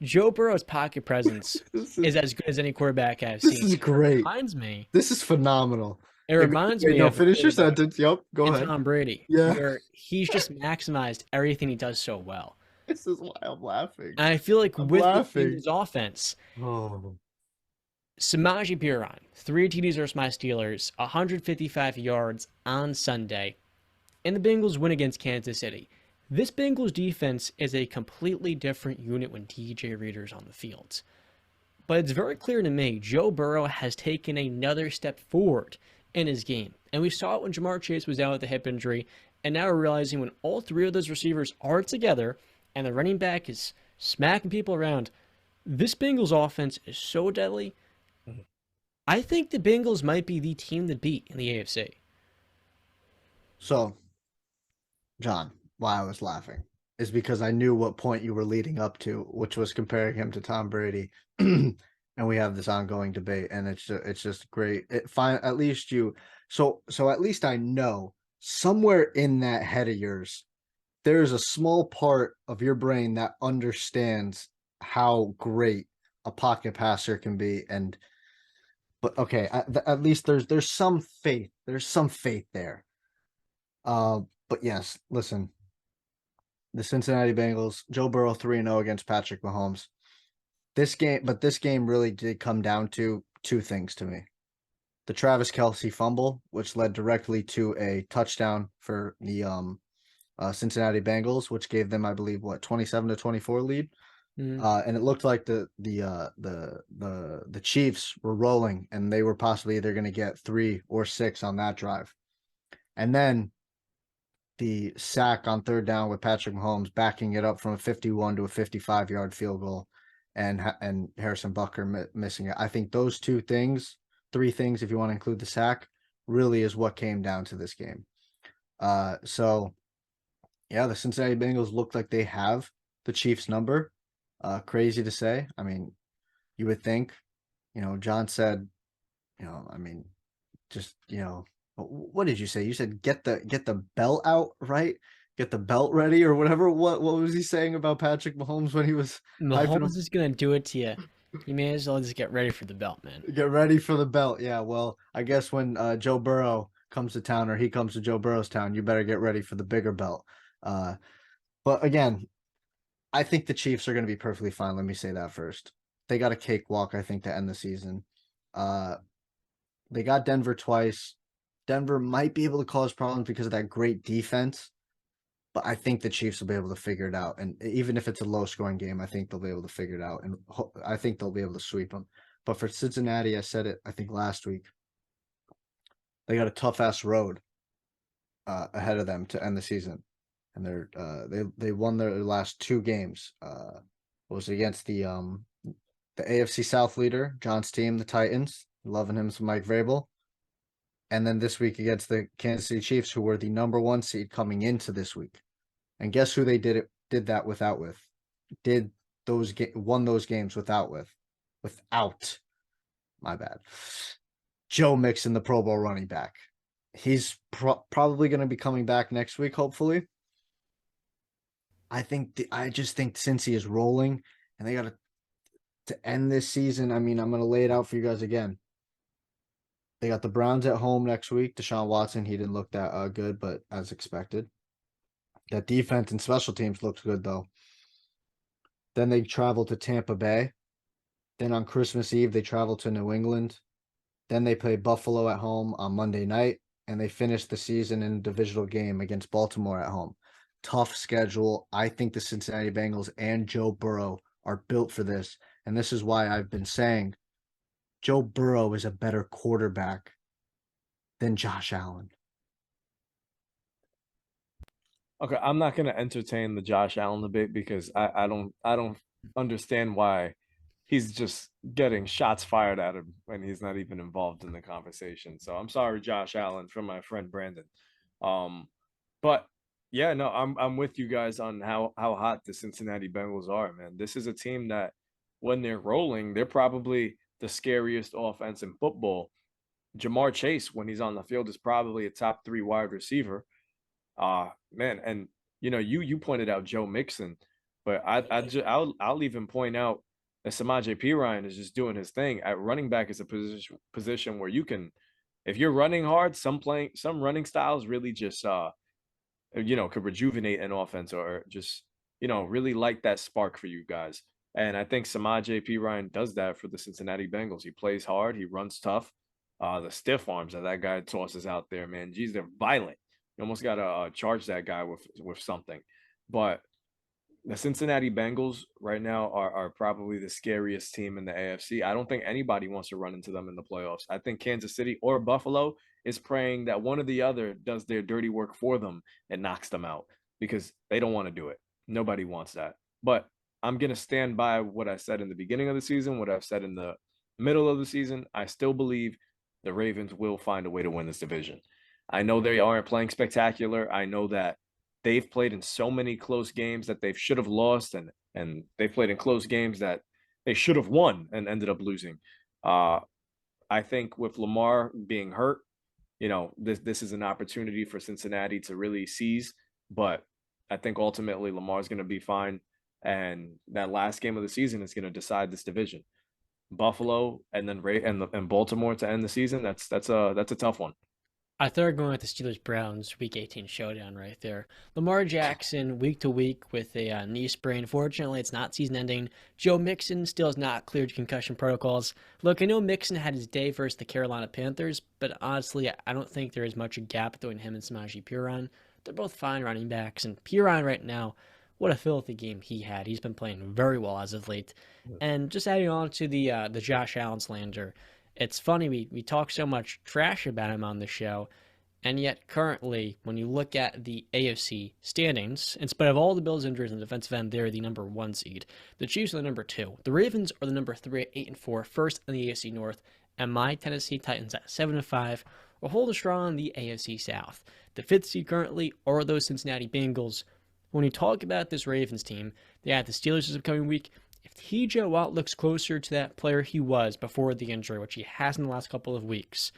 Joe Burrow's pocket presence This is is as good as any quarterback I've this seen. is It great. reminds me. This is phenomenal. It reminds Wait, me no, of finish your Brady sentence. Yep, go and ahead. Tom Brady, Yeah, where he's just maximized everything he does so well. this is why I'm laughing. And I feel like I'm with the laughing. Bengals offense, Oh, Samaje Perine, 3 TDs versus my Steelers, 155 yards on Sunday, and the Bengals win against Kansas City. This Bengals defense is a completely different unit when DJ Reader's on the field. But it's very clear to me Joe Burrow has taken another step forward in his game. And we saw it when Jamar Chase was down with a hip injury. And now we're realizing when all three of those receivers are together and the running back is smacking people around, this Bengals offense is so deadly. I think the Bengals might be the team to beat in the AFC. so John, why I was laughing is because I knew what point you were leading up to, which was comparing him to Tom Brady, and we have this ongoing debate, and it's just great. At least you, so at least I know somewhere in that head of yours, there is a small part of your brain that understands how great a pocket passer can be, and but okay, at least there's some faith. There's some faith there. But yes, listen, the Cincinnati Bengals, Joe Burrow 3-0 against Patrick Mahomes. This game really did come down to two things to me. The Travis Kelce fumble, which led directly to a touchdown for the Cincinnati Bengals, which gave them, I believe, 27-24 lead. And it looked like the Chiefs were rolling, and they were possibly either going to get 3 or 6 on that drive. And then the sack on third down with Patrick Mahomes backing it up from a 51 to a 55-yard field goal, and Harrison Butker missing it. I think those three things, if you want to include the sack, really is what came down to this game. So yeah, the Cincinnati Bengals look like they have the Chiefs number. Crazy to say. I mean, you would think, John said, I mean, just, what did you say? You said get the belt out, right? Get the belt ready or whatever. What was he saying about Patrick Mahomes when he was hyping him? Mahomes is going to do it to you. You may as well just get ready for the belt, man. Get ready for the belt. Yeah, well, I guess when Joe Burrow comes to town, or he comes to Joe Burrow's town, you better get ready for the bigger belt. But again, I think the Chiefs are going to be perfectly fine. Let me say that first. They got a cakewalk, I think, to end the season. They got Denver twice. Denver might be able to cause problems because of that great defense, but I think the Chiefs will be able to figure it out. And even if it's a low-scoring game, I think they'll be able to figure it out, and I think they'll be able to sweep them. But for Cincinnati, I said it, I think, last week, they got a tough-ass road ahead of them to end the season. And they won their last 2 games. Was against the AFC South leader, John's team, the Titans. Loving him some Mike Vrabel. And then this week against the Kansas City Chiefs, who were the number 1 seed coming into this week. And guess who they did that without with? Won those games without. My bad. Joe Mixon, the Pro Bowl running back. He's probably going to be coming back next week, hopefully. I just think Cincy is rolling, and they got to end this season. I mean, I'm going to lay it out for you guys again. They got the Browns at home next week. Deshaun Watson, he didn't look that good, but as expected. That defense and special teams looked good, though. Then they travel to Tampa Bay. Then on Christmas Eve, they travel to New England. Then they play Buffalo at home on Monday night, and they finish the season in a divisional game against Baltimore at home. Tough schedule. I think the Cincinnati Bengals and Joe Burrow are built for this, and this is why I've been saying Joe Burrow is a better quarterback than Josh Allen. Okay, I'm not going to entertain the Josh Allen debate because I don't understand why he's just getting shots fired at him when he's not even involved in the conversation. So I'm sorry, Josh Allen, from my friend Brandon. But Yeah, no, I'm with you guys on how hot the Cincinnati Bengals are, man. This is a team that when they're rolling, they're probably the scariest offense in football. Jamar Chase, when he's on the field, is probably a top 3 wide receiver. Man, and you pointed out Joe Mixon, but I'll even point out that Samaje Perine is just doing his thing at running back. Is a position where you can, if you're running hard, some running styles really just could rejuvenate an offense or just really light that spark for you guys. And I think Samaje Perine does that for the Cincinnati Bengals. He plays hard, he runs tough. The stiff arms that guy tosses out there, man, geez, they're violent. You almost got to charge that guy with something. But the Cincinnati Bengals right now are probably the scariest team in the AFC. I don't think anybody wants to run into them in the playoffs. I think Kansas City or Buffalo is praying that one or the other does their dirty work for them and knocks them out because they don't want to do it. Nobody wants that. But I'm going to stand by what I said in the beginning of the season, what I've said in the middle of the season. I still believe the Ravens will find a way to win this division. I know they aren't playing spectacular. I know that they've played in so many close games that they should have lost, and they've played in close games that they should have won and ended up losing. I think with Lamar being hurt, this is an opportunity for Cincinnati to really seize. But I think ultimately Lamar's going to be fine, and that last game of the season is going to decide this division. Buffalo and then and Baltimore to end the season. That's a tough one. I thought going with the Steelers-Browns Week 18 showdown right there. Lamar Jackson week to week with a knee sprain. Fortunately, it's not season-ending. Joe Mixon still has not cleared concussion protocols. Look, I know Mixon had his day versus the Carolina Panthers, but honestly, I don't think there is much a gap between him and Samaje Perine. They're both fine running backs, and Perine right now, what a filthy game he had. He's been playing very well as of late. And just adding on to the Josh Allen slander, it's funny, we talk so much trash about him on the show, and yet currently, when you look at the AFC standings, in spite of all the Bills' injuries on the defensive end, they're the number 1 seed. The Chiefs are the number 2. The Ravens are the number 3 at 8-4, first in the AFC North, and my Tennessee Titans at 7-5 will hold strong in the AFC South. The 5th seed currently are those Cincinnati Bengals. When you talk about this Ravens team, they have the Steelers this upcoming week. If TJ Watt looks closer to that player he was before the injury, which he has in the last couple of weeks,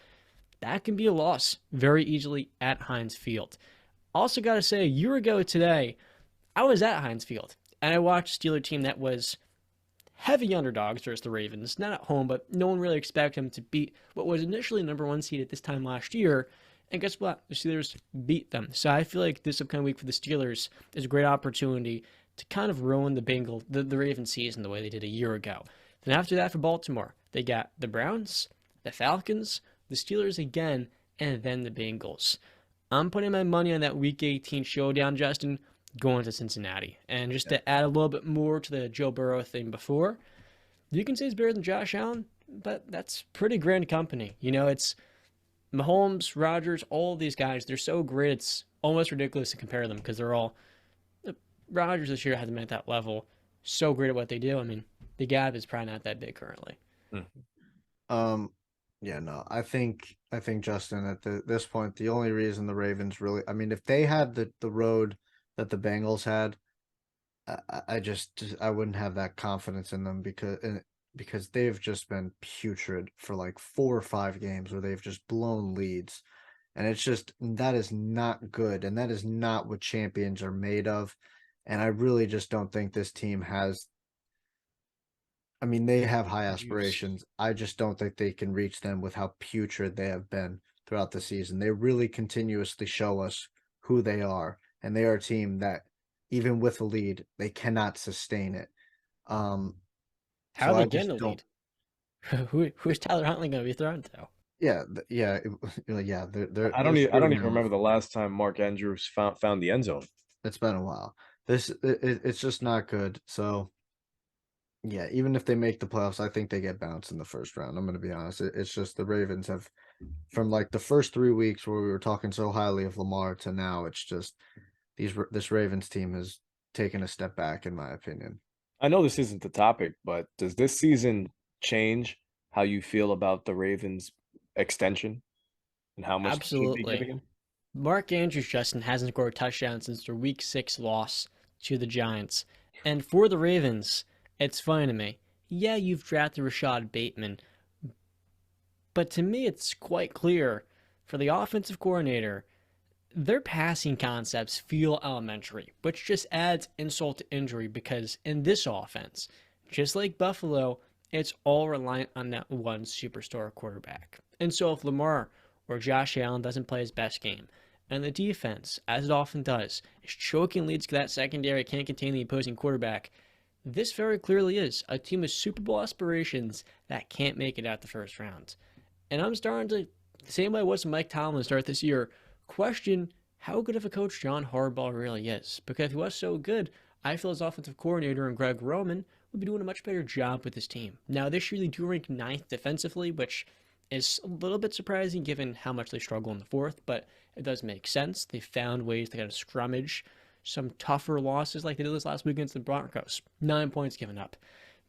that can be a loss very easily at Heinz Field. Also got to say, a year ago today, I was at Heinz Field, and I watched a Steeler team that was heavy underdogs versus the Ravens. Not at home, but no one really expected them to beat what was initially number 1 seed at this time last year. And guess what? The Steelers beat them. So I feel like this upcoming week for the Steelers is a great opportunity to kind of ruin the Ravens season the way they did a year ago. Then after that for Baltimore, they got the Browns, the Falcons, the Steelers again, and then the Bengals. I'm putting my money on that Week 18 showdown, Justin, going to Cincinnati. And just to add a little bit more to the Joe Burrow thing before, you can say he's better than Josh Allen, but that's pretty grand company. It's Mahomes, Rodgers, all these guys, they're so great, it's almost ridiculous to compare them because they're all... Rodgers this year hasn't been at that level. So great at what they do. I mean, the gap is probably not that big currently. Yeah, no, I think Justin, at this point, the only reason the Ravens really, I mean, if they had the road that the Bengals had, I wouldn't have that confidence in them because they've just been putrid for like 4 or 5 games where they've just blown leads. And that is not good. And that is not what champions are made of. And I really just don't think this team has. I mean, they have high aspirations. I just don't think they can reach them with how putrid they have been throughout the season. They really continuously show us who they are. And they are a team that, even with a lead, they cannot sustain it. How are they getting a lead? Who's Tyler Huntley going to be thrown to? Yeah. I don't even remember the last time Mark Andrews found the end zone. It's been a while. It's just not good. So, yeah, even if they make the playoffs, I think they get bounced in the first round. I'm going to be honest. It's just the Ravens have, from like the first 3 weeks where we were talking so highly of Lamar to now, it's just this Ravens team has taken a step back, in my opinion. I know this isn't the topic, but does this season change how you feel about the Ravens extension and how much Absolutely. should be giving him? Mark Andrews, Justin, hasn't scored a touchdown since their Week 6 loss to the Giants. And for the Ravens, it's funny to me. Yeah, you've drafted Rashad Bateman, but to me, it's quite clear for the offensive coordinator, their passing concepts feel elementary, which just adds insult to injury because in this offense, just like Buffalo, it's all reliant on that one superstar quarterback. And so if Lamar or Josh Allen doesn't play his best game, and the defense, as it often does, is choking leads to that secondary, can't contain the opposing quarterback, this very clearly is a team with Super Bowl aspirations that can't make it out the first round. And I'm starting to, the same way I was with Mike Tomlin to start this year, question how good of a coach John Harbaugh really is. Because if he was so good, I feel his offensive coordinator and Greg Roman would be doing a much better job with his team. Now, this year they do rank 9th defensively, which is a little bit surprising given how much they struggle in the fourth, but it does make sense. They found ways to kind of scrummage some tougher losses like they did this last week against the Broncos. 9 points given up.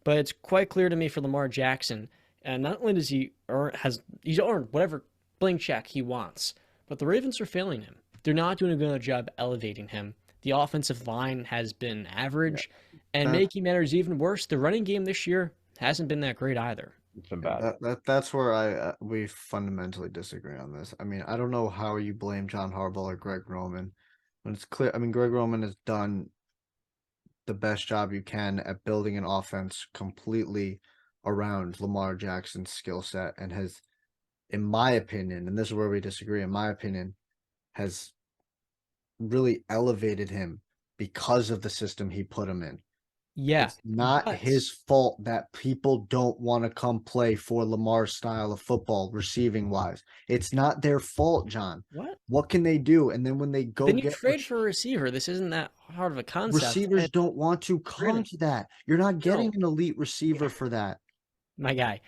But it's quite clear to me for Lamar Jackson, and not only does he's earned whatever blank check he wants, but the Ravens are failing him. They're not doing a good job elevating him. The offensive line has been average, and making matters even worse, the running game this year hasn't been that great either. It's been bad. That's where we fundamentally disagree on this. I mean, I don't know how you blame John Harbaugh or Greg Roman when it's clear. I mean, Greg Roman has done the best job you can at building an offense completely around Lamar Jackson's skill set and has, in my opinion, and this is where we disagree, in my opinion, has really elevated him because of the system he put him in. Yeah. It's not his fault that people don't want to come play for Lamar's style of football, receiving wise. It's not their fault, John. What can they do? And then when they go then you trade for a receiver. This isn't that hard of a concept. Receivers don't want to come to that. You're not getting an elite receiver for that. My guy.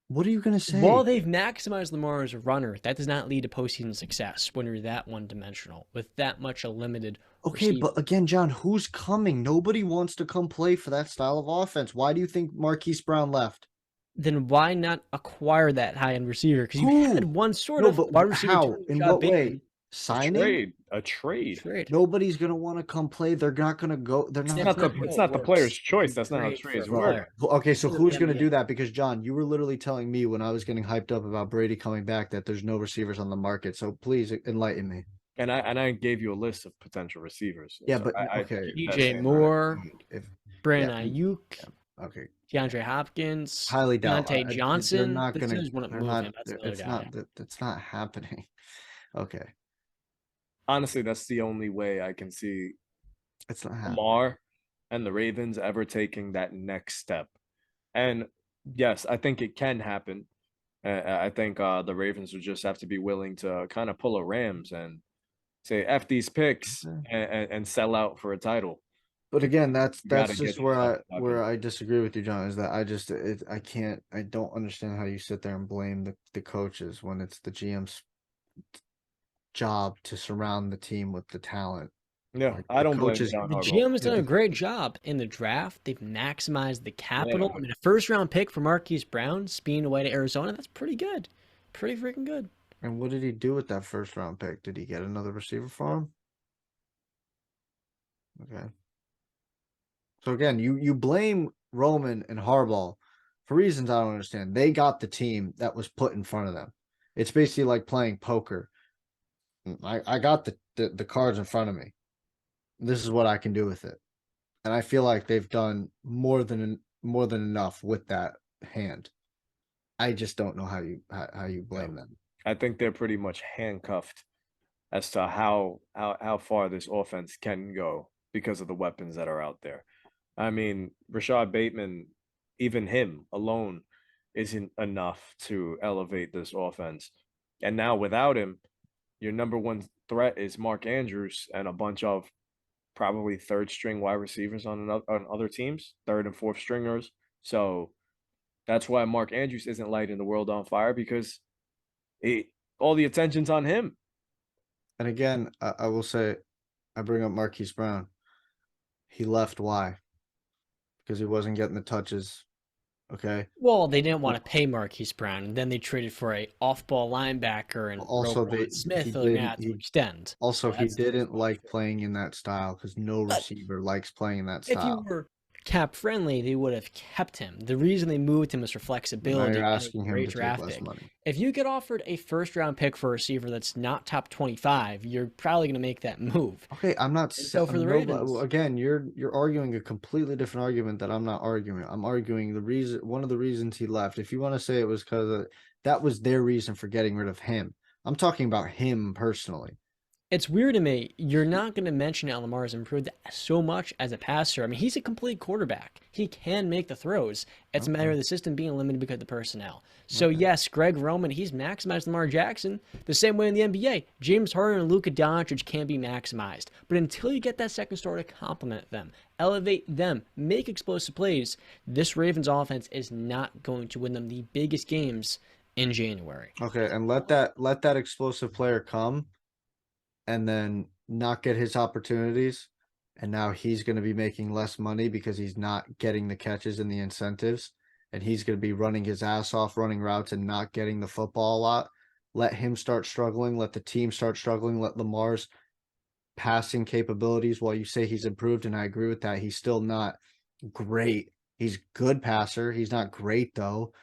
What are you going to say? While they've maximized Lamar as a runner, that does not lead to postseason success when you're that one-dimensional with that much a limited receiver. But again, John, who's coming? Nobody wants to come play for that style of offense. Why do you think Marquise Brown left? Then why not acquire that high-end receiver? Because you had one sort of wide receiver. How? In what way? Signing? A trade. Nobody's gonna want to come play. They're not gonna go. They're not. It's not the player's choice. That's not how trades work. Okay, so who's gonna do that? Because John, you were literally telling me when I was getting hyped up about Brady coming back that there's no receivers on the market. So please enlighten me. And I gave you a list of potential receivers. Yeah, so but okay. DJ Moore, Brandon Ayuk. Okay. DeAndre Hopkins, highly doubt. Deontay Johnson. They're not gonna. It's not happening. Okay. Honestly, that's the only way I can see it's not happening. Lamar and the Ravens ever taking that next step. And yes, I think it can happen. I think the Ravens would just have to be willing to kind of pull a Rams and say F these picks and sell out for a title. But again, that's just where I disagree with you, John. Is that I don't understand how you sit there and blame the coaches when it's the GM's job to surround the team with the talent. Yeah, like, I don't blame the GM has done a great job in the draft. They've maximized the capital. I mean, a first-round pick for Marquise Brown, speeding away to Arizona, that's pretty good. Pretty freaking good. And what did he do with that first-round pick? Did he get another receiver for him? Okay. So again, you blame Roman and Harbaugh for reasons I don't understand. They got the team that was put in front of them. It's basically like playing poker. I got the cards in front of me. This is what I can do with it. And I feel like they've done more than enough with that hand. I just don't know how you blame them. I think they're pretty much handcuffed as to how far this offense can go because of the weapons that are out there. I mean, Rashad Bateman, even him alone isn't enough to elevate this offense. And now without him, your number one threat is Mark Andrews and a bunch of probably third string wide receivers on other teams, third and fourth stringers. So that's why Mark Andrews isn't lighting the world on fire, because all the attention's on him. And again, I will say, I bring up Marquise Brown. He left. Why? Because he wasn't getting the touches Okay. Well, they didn't want to pay Marquise Brown, and then they traded for a off-ball linebacker and Also, Roquan Smith. he They're like, nah, didn't to extend. also So he that's the didn't response. like playing in that style because no But receiver likes playing in that if you style. were cap friendly, they would have kept him. The reason they moved him was for But now you're flexibility and a asking him great to take draft less pick. money. If you get offered a first round pick for a receiver that's not top 25, you're probably going to make that move. Okay, I'm not. And so for the No, Ravens, again, you're arguing a completely different argument that I'm not arguing. I'm arguing the reason. One of the reasons he left. If you want to say it was because that was their reason for getting rid of him. I'm talking about him personally. it's weird to me. You're not going to mention how Lamar has improved so much as a passer. I mean, he's a complete quarterback. He can make the throws. It's a matter of the system being limited because of the personnel. So, yes, Greg Roman, he's maximized Lamar Jackson the same way in the NBA. James Harden and Luka Doncic can be maximized. But until you get that second star to complement them, elevate them, make explosive plays, this Ravens offense is not going to win them the biggest games in January. Okay, and let that explosive player come, and then not get his opportunities, and now he's going to be making less money because he's not getting the catches and the incentives, and he's going to be running his ass off running routes and not getting the football a lot. Let him start struggling, let the team start struggling, let Lamar's passing capabilities, while you say he's improved, and I agree with that, he's still not great. He's good passer. He's not great though.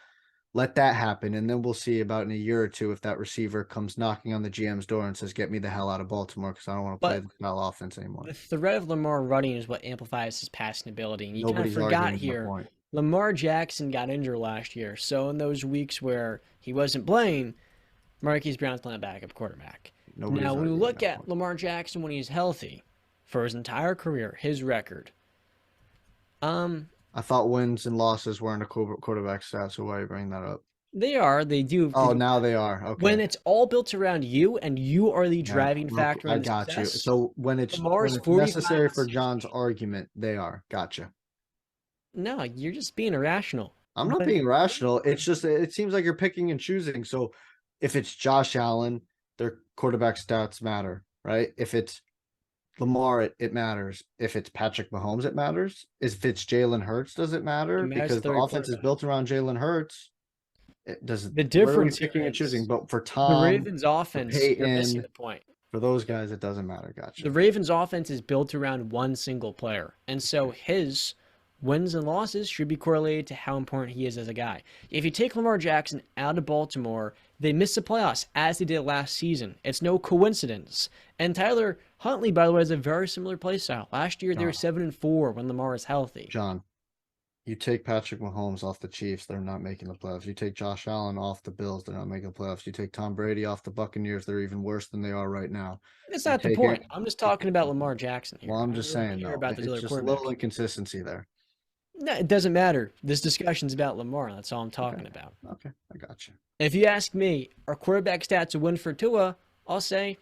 Let that happen, and then we'll see about in a year or two if that receiver comes knocking on the GM's door and says, "Get me the hell out of Baltimore because I don't want to play But the style offense anymore." the threat of Lamar running is what amplifies his passing ability. And you kind of Nobody's forgot arguing that here, point. Lamar Jackson got injured last year. So in those weeks where he wasn't playing, Marquise Brown's playing backup quarterback. Nobody's Now, when we arguing look that at point. Lamar Jackson when he's healthy for his entire career, his record, I thought wins and losses weren't a quarterback stat, so why are you bringing that up? they do. Oh, now they are. When Okay. it's all built around you and you are the Yeah, driving factor I in the got you. success, So when Lamar's it's 45 necessary for receptions. John's argument, they are. Gotcha. No, you're just being irrational. I'm not being rational. It's just it seems like you're picking and choosing. So if it's Josh Allen, their quarterback stats matter, right? If it's Lamar, it matters. If it's Patrick Mahomes, it matters. If it's Jalen Hurts, does it It matter? matters Because if the they're your offense is quarterback. built around Jalen Hurts. It does. The Where are we difference here picking and choosing? is But for the Tom, Ravens for offense, you're missing Peyton, the point. for those guys, it doesn't matter. Gotcha. The Ravens offense is built around one single player. And so his wins and losses should be correlated to how important he is as a guy. If you take Lamar Jackson out of Baltimore, they miss the playoffs as they did last season. It's no coincidence. And Tyler Huntley, by the way, has a very similar play style. Last year they were 7-4 when Lamar is healthy. John, you take Patrick Mahomes off the Chiefs, they're not making the playoffs. You take Josh Allen off the Bills, they're not making the playoffs. You take Tom Brady off the Buccaneers, they're even worse than they are right now. That's You not the take point. it. I'm just talking about Lamar Jackson here. Well, I'm I just don't really saying care though, about those it's other just a little quarterbacks. inconsistency there. No, it doesn't matter. This discussion's about Lamar. That's all I'm talking about. Okay, I got you. If you ask me, are quarterback stats a win for Tua? I'll say,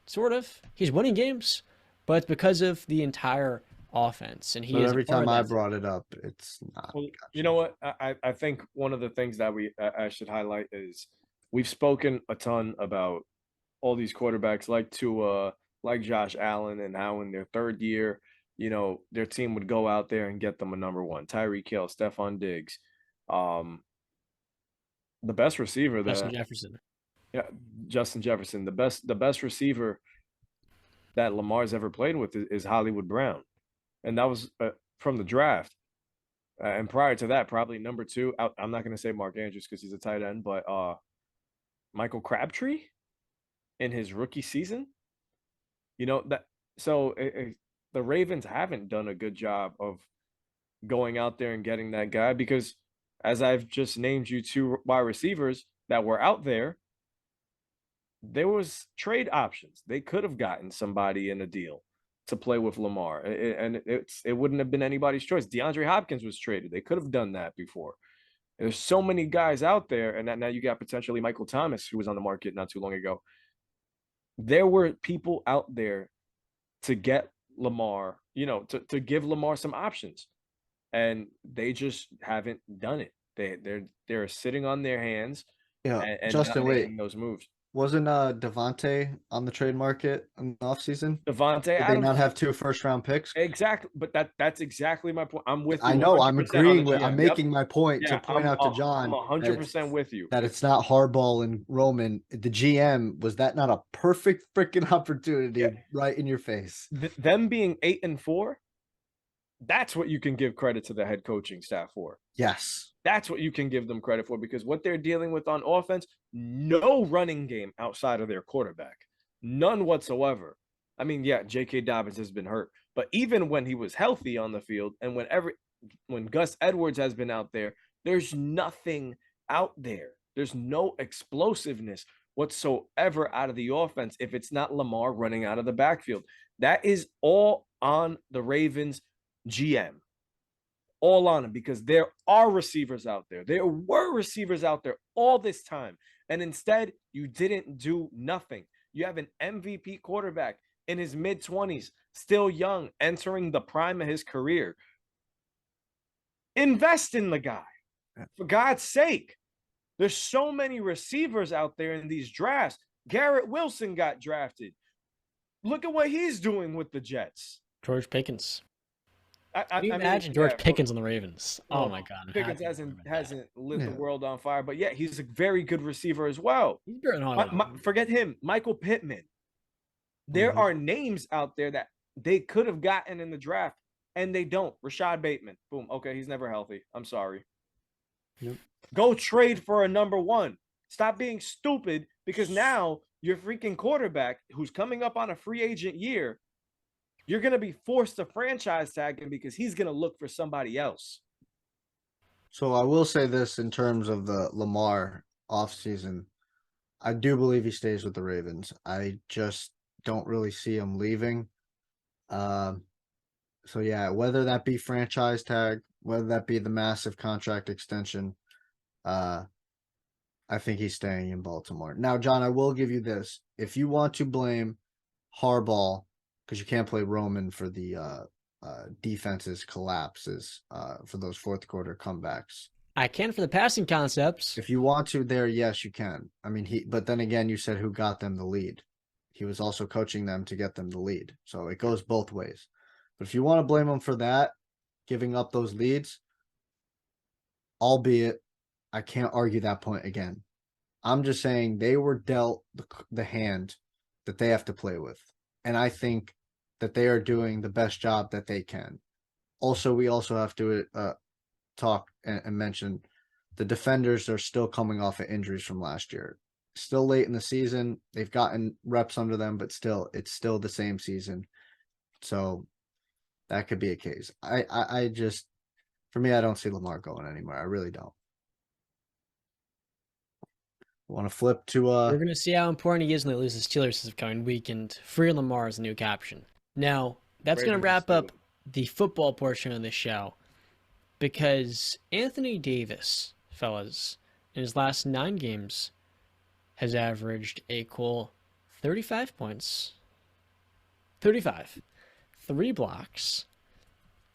sort of. He's winning games, but it's because of the entire offense, and he But is a every part time of I that. brought it up, it's not. Well, Gotcha. you know what? I think one of the things that I should highlight is we've spoken a ton about all these quarterbacks like Tua, like Josh Allen, and how in their third year, their team would go out there and get them a number one. Tyreek Hill, Stephon Diggs, the best receiver Justin that Jefferson. yeah, Justin Jefferson, the best receiver that Lamar's ever played with is Hollywood Brown, and that was from the draft. And prior to that, probably number two. I'm not going to say Mark Andrews because he's a tight end, but Michael Crabtree in his rookie season. That so the Ravens haven't done a good job of going out there and getting that guy because, as I've just named you two wide receivers that were out there was trade options. They could have gotten somebody in a deal to play with Lamar, and it wouldn't have been anybody's choice. DeAndre Hopkins was traded. They could have done that before. There's so many guys out there, and now you got potentially Michael Thomas, who was on the market not too long ago. There were people out there to get Lamar, to give Lamar some options, and they just haven't done it. They're sitting on their hands Yeah, and not Justin, wait. making those moves. Wasn't Devontae on the trade market in the offseason? Devontae Did they Adams. not have 2 first-round picks? Exactly, but that's exactly my point. I'm with you. I know. I'm 100% on the agreeing with. I'm GM. Yep. making my point to Yeah, point out to I'm John 100% with you. that it's not Harbaugh and Roman. The GM, was that not a perfect freaking opportunity right in your face? Them being 8-4, that's what you can give credit to the head coaching staff for. Yes. That's what you can give them credit for, because what they're dealing with on offense, no running game outside of their quarterback. None whatsoever. I mean, yeah, J.K. Dobbins has been hurt, but even when he was healthy on the field and when Gus Edwards has been out there, there's nothing out there. There's no explosiveness whatsoever out of the offense if it's not Lamar running out of the backfield. That is all on the Ravens GM. All on him, because there are receivers out there. There were receivers out there all this time. And instead, you didn't do nothing. You have an MVP quarterback in his mid-20s, still young, entering the prime of his career. Invest in the guy. For God's sake. There's so many receivers out there in these drafts. Garrett Wilson got drafted. Look at what he's doing with the Jets. George Pickens. Can you imagine George Pickens on the Ravens? Oh my God! Pickens hasn't lit the world on fire, but yeah, he's a very good receiver as well. He's forget him, Michael Pittman. There are names out there that they could have gotten in the draft, and they don't. Rashad Bateman, boom. Okay, he's never healthy. I'm sorry. Yep. Go trade for a number 1. Stop being stupid, because now your freaking quarterback, who's coming up on a free agent year, you're going to be forced to franchise tag him because he's going to look for somebody else. So I will say this in terms of the Lamar offseason. I do believe he stays with the Ravens. I just don't really see him leaving. So yeah, whether that be franchise tag, whether that be the massive contract extension, I think he's staying in Baltimore. Now, John, I will give you this. If you want to blame Harbaugh, because you can't play Roman for the defense's collapses for those fourth quarter comebacks. I can for the passing concepts. If you want to there, yes, you can. I mean, but then again, you said who got them the lead. He was also coaching them to get them the lead. So it goes both ways. But if you want to blame him for that, giving up those leads, albeit I can't argue that point again. I'm just saying they were dealt the hand that they have to play with. And I think that they are doing the best job that they can. Also, we also have to talk and mention the defenders are still coming off of injuries from last year. Still late in the season. They've gotten reps under them, but still, it's still the same season. So that could be a case. I just, for me, I don't see Lamar going anywhere. I really don't. Want to flip to We're going to see how important he is when they lose the Steelers this coming weekend. Free Lamar is the new caption. Now, that's going to wrap up the football portion of the show, because Anthony Davis, fellas, in his last 9 games has averaged a cool 35 points, 35, 3 blocks,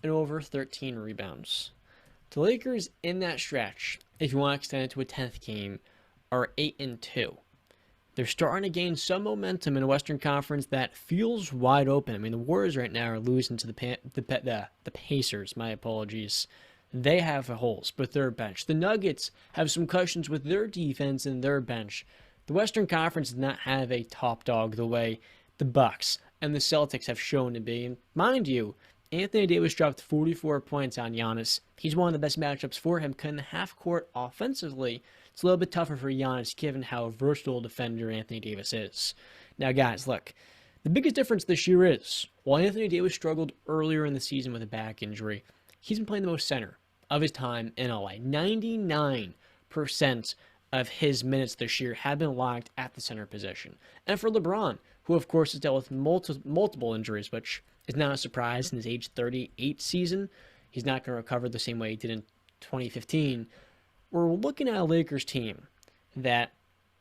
and over 13 rebounds. The Lakers in that stretch, if you want to extend it to a 10th game, are 8-2. They're starting to gain some momentum in a Western Conference that feels wide open. I mean, the Warriors right now are losing to the Pacers. My apologies. They have holes with their bench. The Nuggets have some cushions with their defense and their bench. The Western Conference does not have a top dog the way the Bucks and the Celtics have shown to be. And mind you, Anthony Davis dropped 44 points on Giannis. He's one of the best matchups for him. Cutting the half court offensively, it's a little bit tougher for Giannis given how versatile a defender Anthony Davis is. Now, guys, look. The biggest difference this year is, while Anthony Davis struggled earlier in the season with a back injury, he's been playing the most center of his time in LA. 99% of his minutes this year have been locked at the center position. And for LeBron, who of course has dealt with multiple injuries, which is not a surprise in his age 38 season, he's not going to recover the same way he did in 2015. We're looking at a Lakers team that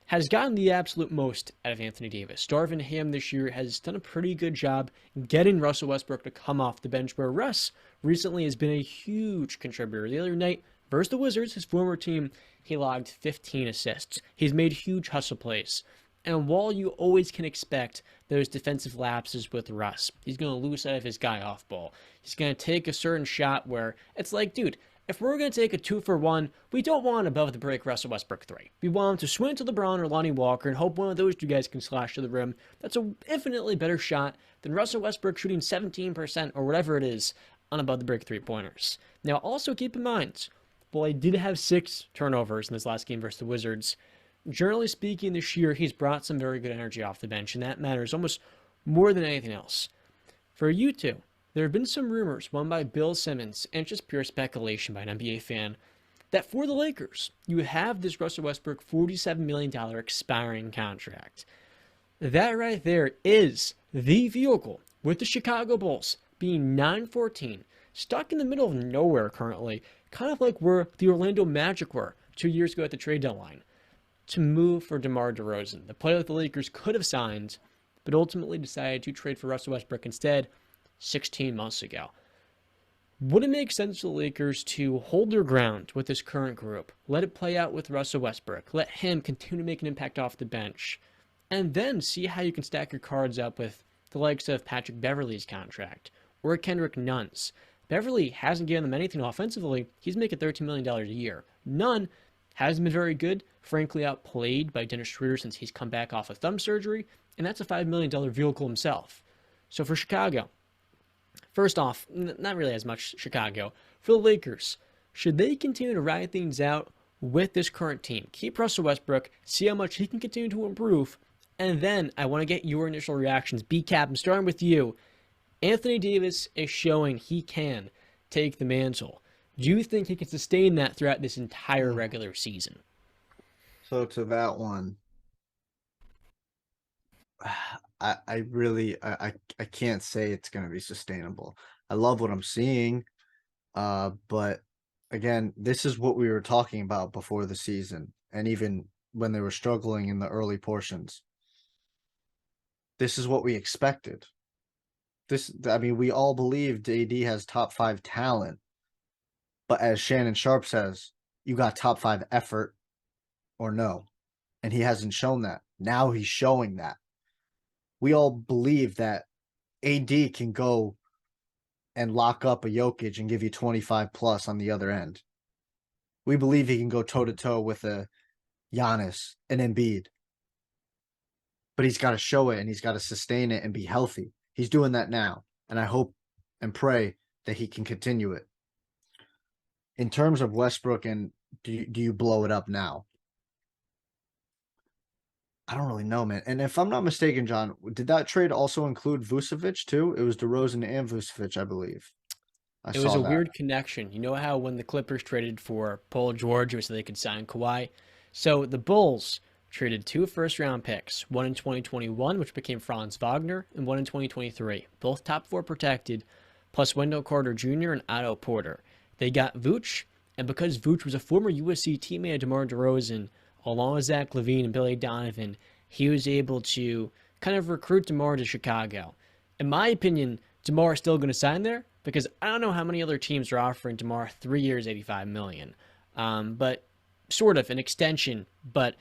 has gotten the absolute most out of Anthony Davis. Darvin Ham this year has done a pretty good job getting Russell Westbrook to come off the bench, where Russ recently has been a huge contributor. The other night, versus the Wizards, his former team, he logged 15 assists. He's made huge hustle plays. And while you always can expect those defensive lapses with Russ, he's going to lose sight of his guy off ball. He's going to take a certain shot where it's like, dude, if we're going to take a 2-for-1, we don't want above the break Russell Westbrook 3. We want him to swing to LeBron or Lonnie Walker and hope one of those two guys can slash to the rim. That's an infinitely better shot than Russell Westbrook shooting 17% or whatever it is on above the break 3-pointers. Now, also keep in mind, while he did have 6 turnovers in this last game versus the Wizards, generally speaking this year, he's brought some very good energy off the bench, and that matters almost more than anything else. For you two, there have been some rumors, one by Bill Simmons, and just pure speculation by an NBA fan, that for the Lakers, you have this Russell Westbrook $47 million expiring contract. That right there is the vehicle with the Chicago Bulls being 9-14, stuck in the middle of nowhere currently, kind of like where the Orlando Magic were 2 years ago at the trade deadline, to move for DeMar DeRozan, the player that the Lakers could have signed, but ultimately decided to trade for Russell Westbrook instead 16 months ago. Would it make sense for the Lakers to hold their ground with this current group, let it play out with Russell Westbrook, let him continue to make an impact off the bench, and then see how you can stack your cards up with the likes of Patrick Beverley's contract or Kendrick Nunn's? Beverley hasn't given them anything offensively. He's making $13 million a year. Nunn hasn't been very good, frankly outplayed by Dennis Schroeder since he's come back off of thumb surgery, and that's a $5 million vehicle himself. So for Chicago, first off, not really as much Chicago. For the Lakers, should they continue to ride things out with this current team? Keep Russell Westbrook, see how much he can continue to improve, and then I want to get your initial reactions. B-Cap, I'm starting with you. Anthony Davis is showing he can take the mantle. Do you think he can sustain that throughout this entire regular season? So to that one, I really can't say it's going to be sustainable. I love what I'm seeing, but again, this is what we were talking about before the season, and even when they were struggling in the early portions. This is what we expected. We all believed AD has top 5 talent, but as Shannon Sharp says, you got top 5 effort or no, and he hasn't shown that. Now he's showing that. We all believe that AD can go and lock up a Jokic and give you 25 plus on the other end. We believe he can go toe-to-toe with a Giannis and Embiid. But he's got to show it, and he's got to sustain it and be healthy. He's doing that now, and I hope and pray that he can continue it. In terms of Westbrook and do you blow it up now? I don't really know, man. And if I'm not mistaken, John, did that trade also include Vucevic too? It was DeRozan and Vucevic, I believe. It was a weird connection. You know how when the Clippers traded for Paul George, it was so they could sign Kawhi? So the Bulls traded 2 first-round picks, one in 2021, which became Franz Wagner, and one in 2023, both top 4 protected, plus Wendell Carter Jr. and Otto Porter. They got Vooch, and because Vooch was a former USC teammate of DeMar DeRozan, along with Zach LaVine and Billy Donovan, he was able to kind of recruit DeMar to Chicago. In my opinion, DeMar is still going to sign there because I don't know how many other teams are offering DeMar 3 years, $85 million. But sort of an extension. But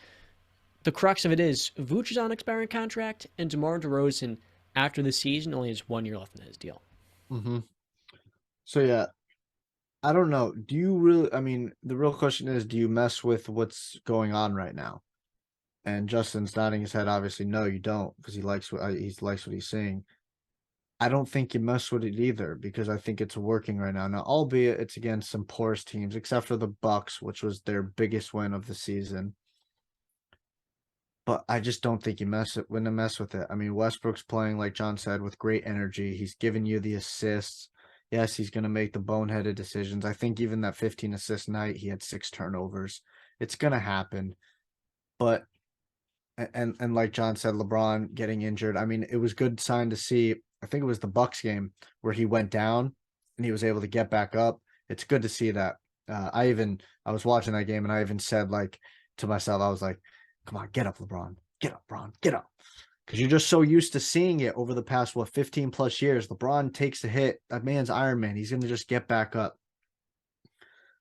the crux of it is Vooch is on an expiring contract, and DeMar DeRozan, after the season, only has 1 year left in his deal. Mm-hmm. So, yeah, I don't know. Do you really, the real question is, do you mess with what's going on right now? And Justin's nodding his head, obviously, no, you don't, because he likes what he's saying. I don't think you mess with it either, because I think it's working right now. Now, albeit it's against some porous teams, except for the Bucks, which was their biggest win of the season. But I just don't think you mess with it. I mean, Westbrook's playing, like John said, with great energy. He's giving you the assists. Yes, he's going to make the boneheaded decisions. I think even that 15 assist night, he had 6 turnovers. It's going to happen. But, and like John said, LeBron getting injured. I mean, it was good sign to see. I think it was the Bucks game where he went down and he was able to get back up. It's good to see that. I was watching that game and I even said, like, to myself, I was like, come on, get up, LeBron. Get up, Bron. Get up. Because you're just so used to seeing it over the past, 15 plus years. LeBron takes a hit. That man's Iron Man. He's going to just get back up.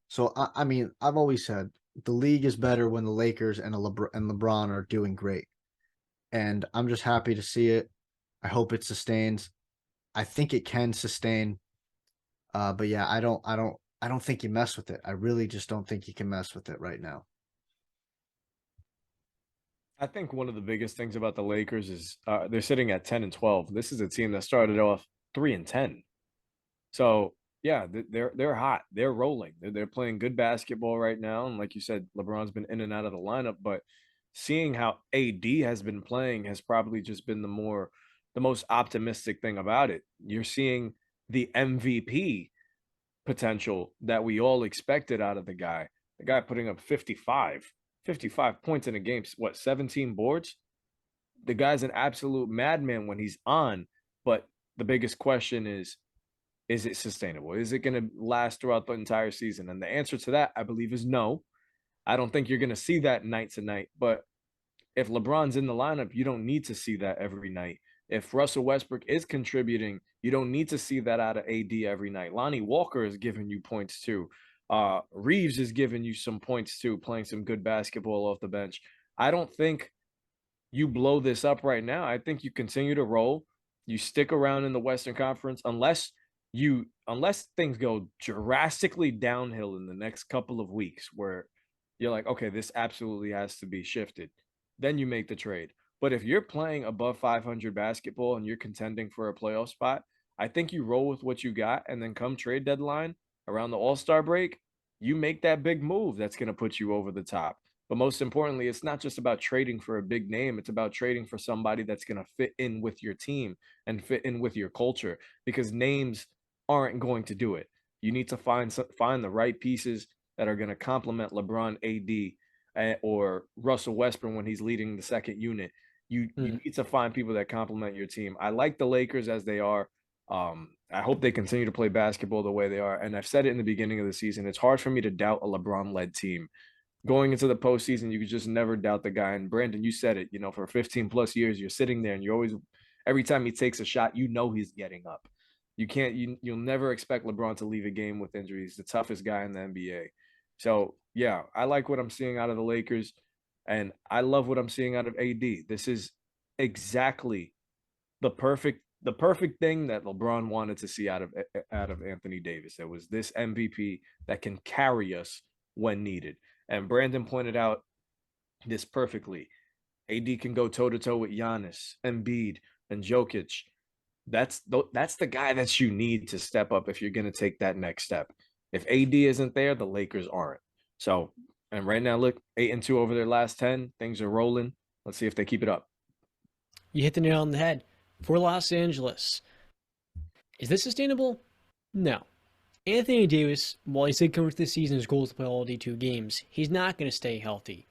So, I've always said the league is better when the Lakers and LeBron are doing great. and I'm just happy to see it. I hope it sustains. I think it can sustain. But yeah, I don't think you mess with it. I really just don't think you can mess with it right now. I think one of the biggest things about the Lakers is they're sitting at 10-12. This is a team that started off 3-10. So yeah, they're hot. They're rolling. They're playing good basketball right now. And like you said, LeBron's been in and out of the lineup, but seeing how AD has been playing has probably just been the most optimistic thing about it. You're seeing the MVP potential that we all expected out of the guy. The guy putting up 55 points in a game, what, 17 boards? The guy's an absolute madman when he's on, but the biggest question is it sustainable? Is it going to last throughout the entire season? And the answer to that, I believe, is no. I don't think you're going to see that night to night, but if LeBron's in the lineup, you don't need to see that every night. If Russell Westbrook is contributing, you don't need to see that out of AD every night. Lonnie Walker is giving you points too. Reeves is giving you some points too, playing some good basketball off the bench. I don't think you blow this up right now. I think you continue to roll. You stick around in the Western Conference unless things go drastically downhill in the next couple of weeks where you're like, okay, this absolutely has to be shifted. Then you make the trade. But if you're playing above 500 basketball and you're contending for a playoff spot, I think you roll with what you got, and then come trade deadline around the All-Star break, you make that big move that's going to put you over the top. But most importantly, it's not just about trading for a big name. It's about trading for somebody that's going to fit in with your team and fit in with your culture, because names aren't going to do it. You need to find the right pieces that are going to complement LeBron, AD, or Russell Westbrook when he's leading the second unit. You need to find people that complement your team. I like the Lakers as they are. I hope they continue to play basketball the way they are. And I've said it in the beginning of the season, it's hard for me to doubt a LeBron-led team. Going into the postseason, you could just never doubt the guy. And Brandon, you said it, for 15 plus years, you're sitting there and you're always, every time he takes a shot, he's getting up. You'll never expect LeBron to leave a game with injury. He's the toughest guy in the NBA. So yeah, I like what I'm seeing out of the Lakers, and I love what I'm seeing out of AD. This is exactly the perfect thing that LeBron wanted to see out of Anthony Davis. It was this MVP that can carry us when needed. And Brandon pointed out this perfectly. AD can go toe to toe with Giannis, Embiid, and Jokic. That's the guy that you need to step up if you're going to take that next step. If AD isn't there, the Lakers aren't. So, and right now, look, 8-2 over their last 10. Things are rolling. Let's see if they keep it up. You hit the nail on the head. For Los Angeles, is this sustainable? No. Anthony Davis, while he said coming to this season his goal is to play all 82 games, he's not going to stay healthy.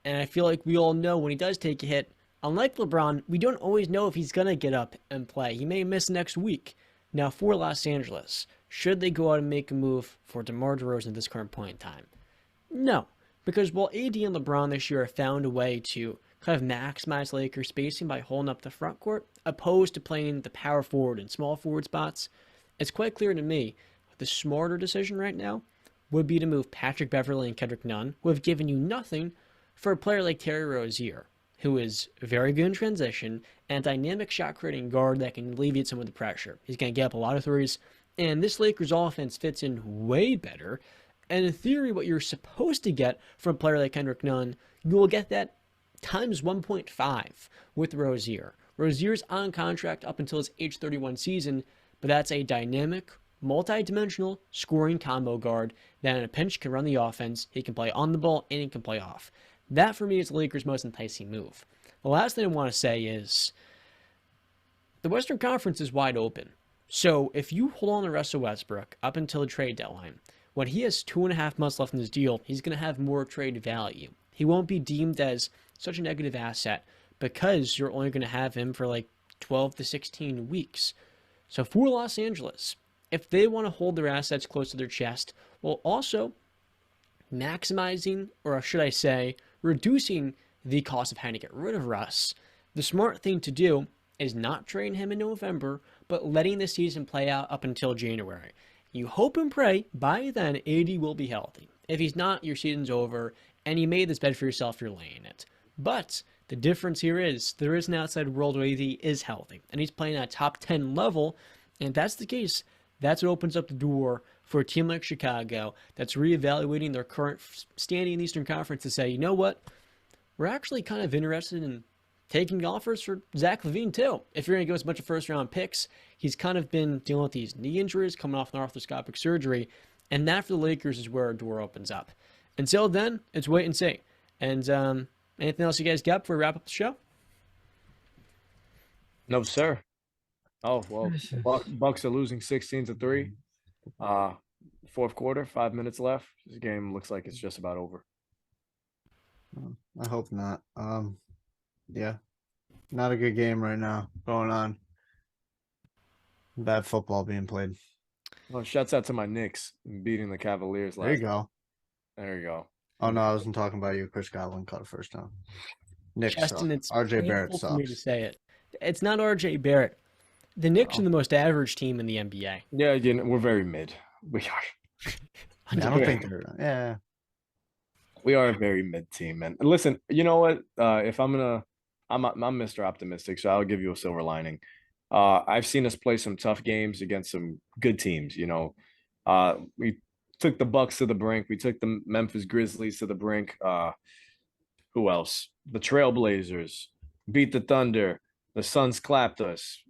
And I feel like we all know when he does take a hit, unlike LeBron, we don't always know if he's going to get up and play. He may miss next week. Now, for Los Angeles, should they go out and make a move for DeMar DeRozan at this current point in time? No, because while AD and LeBron this year have found a way to kind of maximize Lakers spacing by holding up the front court, opposed to playing the power forward and small forward spots, it's quite clear to me the smarter decision right now would be to move Patrick Beverley and Kendrick Nunn, who have given you nothing, for a player like Terry Rozier, who is very good in transition and a dynamic shot-creating guard that can alleviate some of the pressure. He's going to get up a lot of threes, and this Lakers offense fits in way better. And in theory, what you're supposed to get from a player like Kendrick Nunn, you will get that times 1.5 with Rozier. Rozier's on contract up until his age 31 season, but that's a dynamic, multi-dimensional scoring combo guard that in a pinch can run the offense, he can play on the ball, and he can play off. That, for me, is the Lakers' most enticing move. The last thing I want to say is the Western Conference is wide open. So if you hold on to Russell Westbrook up until the trade deadline, when he has 2.5 months left in his deal, he's going to have more trade value. He won't be deemed as such a negative asset because you're only going to have him for like 12 to 16 weeks. So for Los Angeles, if they want to hold their assets close to their chest, while also maximizing, or should I say, reducing the cost of having to get rid of Russ, the smart thing to do is not trading him in November, but letting the season play out up until January. You hope and pray by then AD will be healthy. If he's not, your season's over, and you made this bed for yourself, you're laying it. But The difference here is there is an outside world where AD is healthy, and he's playing at a top 10 level, and if that's the case, that's what opens up the door for a team like Chicago that's reevaluating their current standing in the Eastern Conference to say, you know what, we're actually kind of interested in taking offers for Zach LaVine too. If you're going to give us a bunch of first-round picks, he's kind of been dealing with these knee injuries, coming off an arthroscopic surgery, and that for the Lakers is where a door opens up. Until then, it's wait and see. And anything else you guys got before we wrap up the show? No, sir. Oh, well, Bucks are losing 16-3. Fourth quarter, 5 minutes left. This game looks like it's just about over. I hope not. Yeah, not a good game right now going on. Bad football being played. Well, shouts out to my Knicks beating the Cavaliers last. There you go. There you go. Oh no, I wasn't talking about you. Chris Godwin caught a first down. Knicks Justin, it's RJ Barrett painful for me to sucks. say it. It's not RJ Barrett. The Knicks are the most average team in the NBA. Yeah, we're very mid. We are. I don't think they're. Yeah. We are a very mid team, man. Listen, you know what? If I'm Mr. Optimistic, so I'll give you a silver lining. I've seen us play some tough games against some good teams. You know, we took the Bucks to the brink. We took the Memphis Grizzlies to the brink. Who else? The Trailblazers beat the Thunder. The Suns clapped us.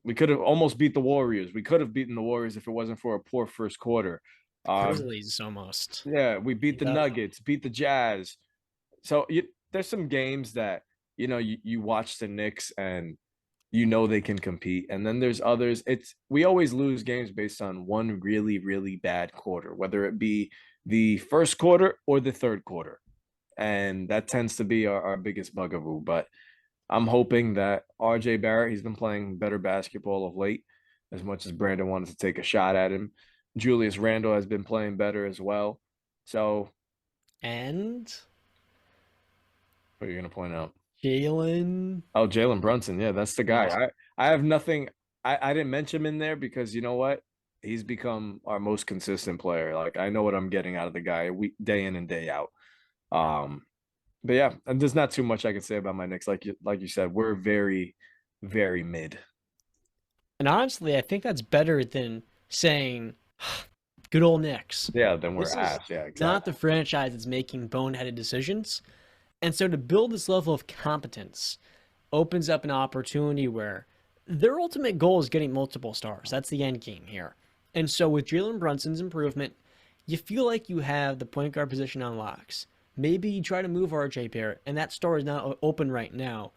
We could have almost beat the Warriors. We could have beaten the Warriors if it wasn't for a poor first quarter. Grizzlies almost. Yeah, we beat the Nuggets, beat the Jazz. So there's some games that, you watch the Knicks and they can compete. And then there's others. We always lose games based on one really, really bad quarter, whether it be the first quarter or the third quarter. And that tends to be our biggest bugaboo. But I'm hoping that RJ Barrett, he's been playing better basketball of late, as much as Brandon wanted to take a shot at him. Julius Randle has been playing better as well. So, and what are you going to point out? Jalen. Oh, Jalen Brunson. Yeah, that's the guy. I have nothing. I didn't mention him in there because you know what? He's become our most consistent player. Like, I know what I'm getting out of the guy day in and day out. But yeah, and there's not too much I can say about my Knicks. Like you said, we're very, very mid. And honestly, I think that's better than saying good old Knicks. Yeah, then we're This ass. is Yeah, exactly. not the franchise that's making boneheaded decisions. And so to build this level of competence opens up an opportunity where their ultimate goal is getting multiple stars. That's the end game here. And so with Jalen Brunson's improvement, you feel like you have the point guard position on locks. Maybe you try to move RJ Barrett, and that store is not open right now.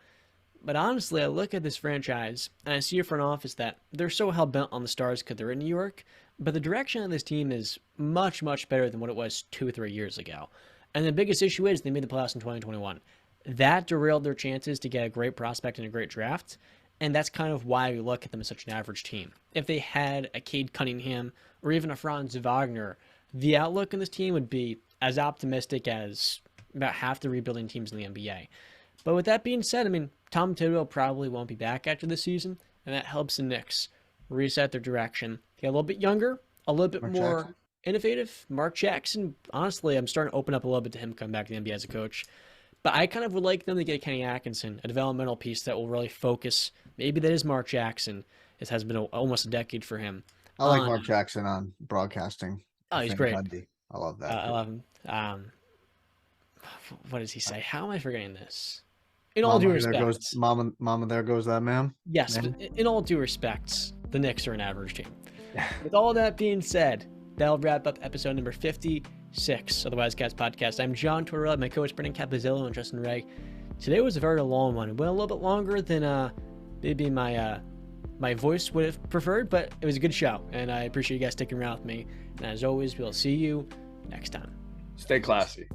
But honestly, I look at this franchise, and I see a front office that they're so hell-bent on the stars because they're in New York, but the direction of this team is much, much better than what it was 2 or 3 years ago. And the biggest issue is they made the playoffs in 2021. That derailed their chances to get a great prospect and a great draft, and that's kind of why we look at them as such an average team. If they had a Cade Cunningham or even a Franz Wagner, the outlook in this team would be as optimistic as about half the rebuilding teams in the NBA. But with that being said, I mean, Tom Thibodeau probably won't be back after this season, and that helps the Knicks reset their direction. Get a little bit younger, a little bit more innovative. Mark Jackson, honestly, I'm starting to open up a little bit to him coming back to the NBA as a coach. But I kind of would like them to get Kenny Atkinson, a developmental piece that will really focus. Maybe that is Mark Jackson. It has been almost a decade for him. I like Mark Jackson on broadcasting. Oh, he's great. I love that. I love him. What does he say? How am I forgetting this? In all due respect, Mama, there goes that man. Yes, but in all due respects, the Knicks are an average team. With all that being said, that'll wrap up episode number 56 of the Wise Guys podcast. I'm John Tortorella, my co-host Brendan Capizillo and Justin Ray. Today was a very long one. It went a little bit longer than maybe my voice would have preferred, but it was a good show, and I appreciate you guys sticking around with me. And as always, we'll see you next time. Stay classy.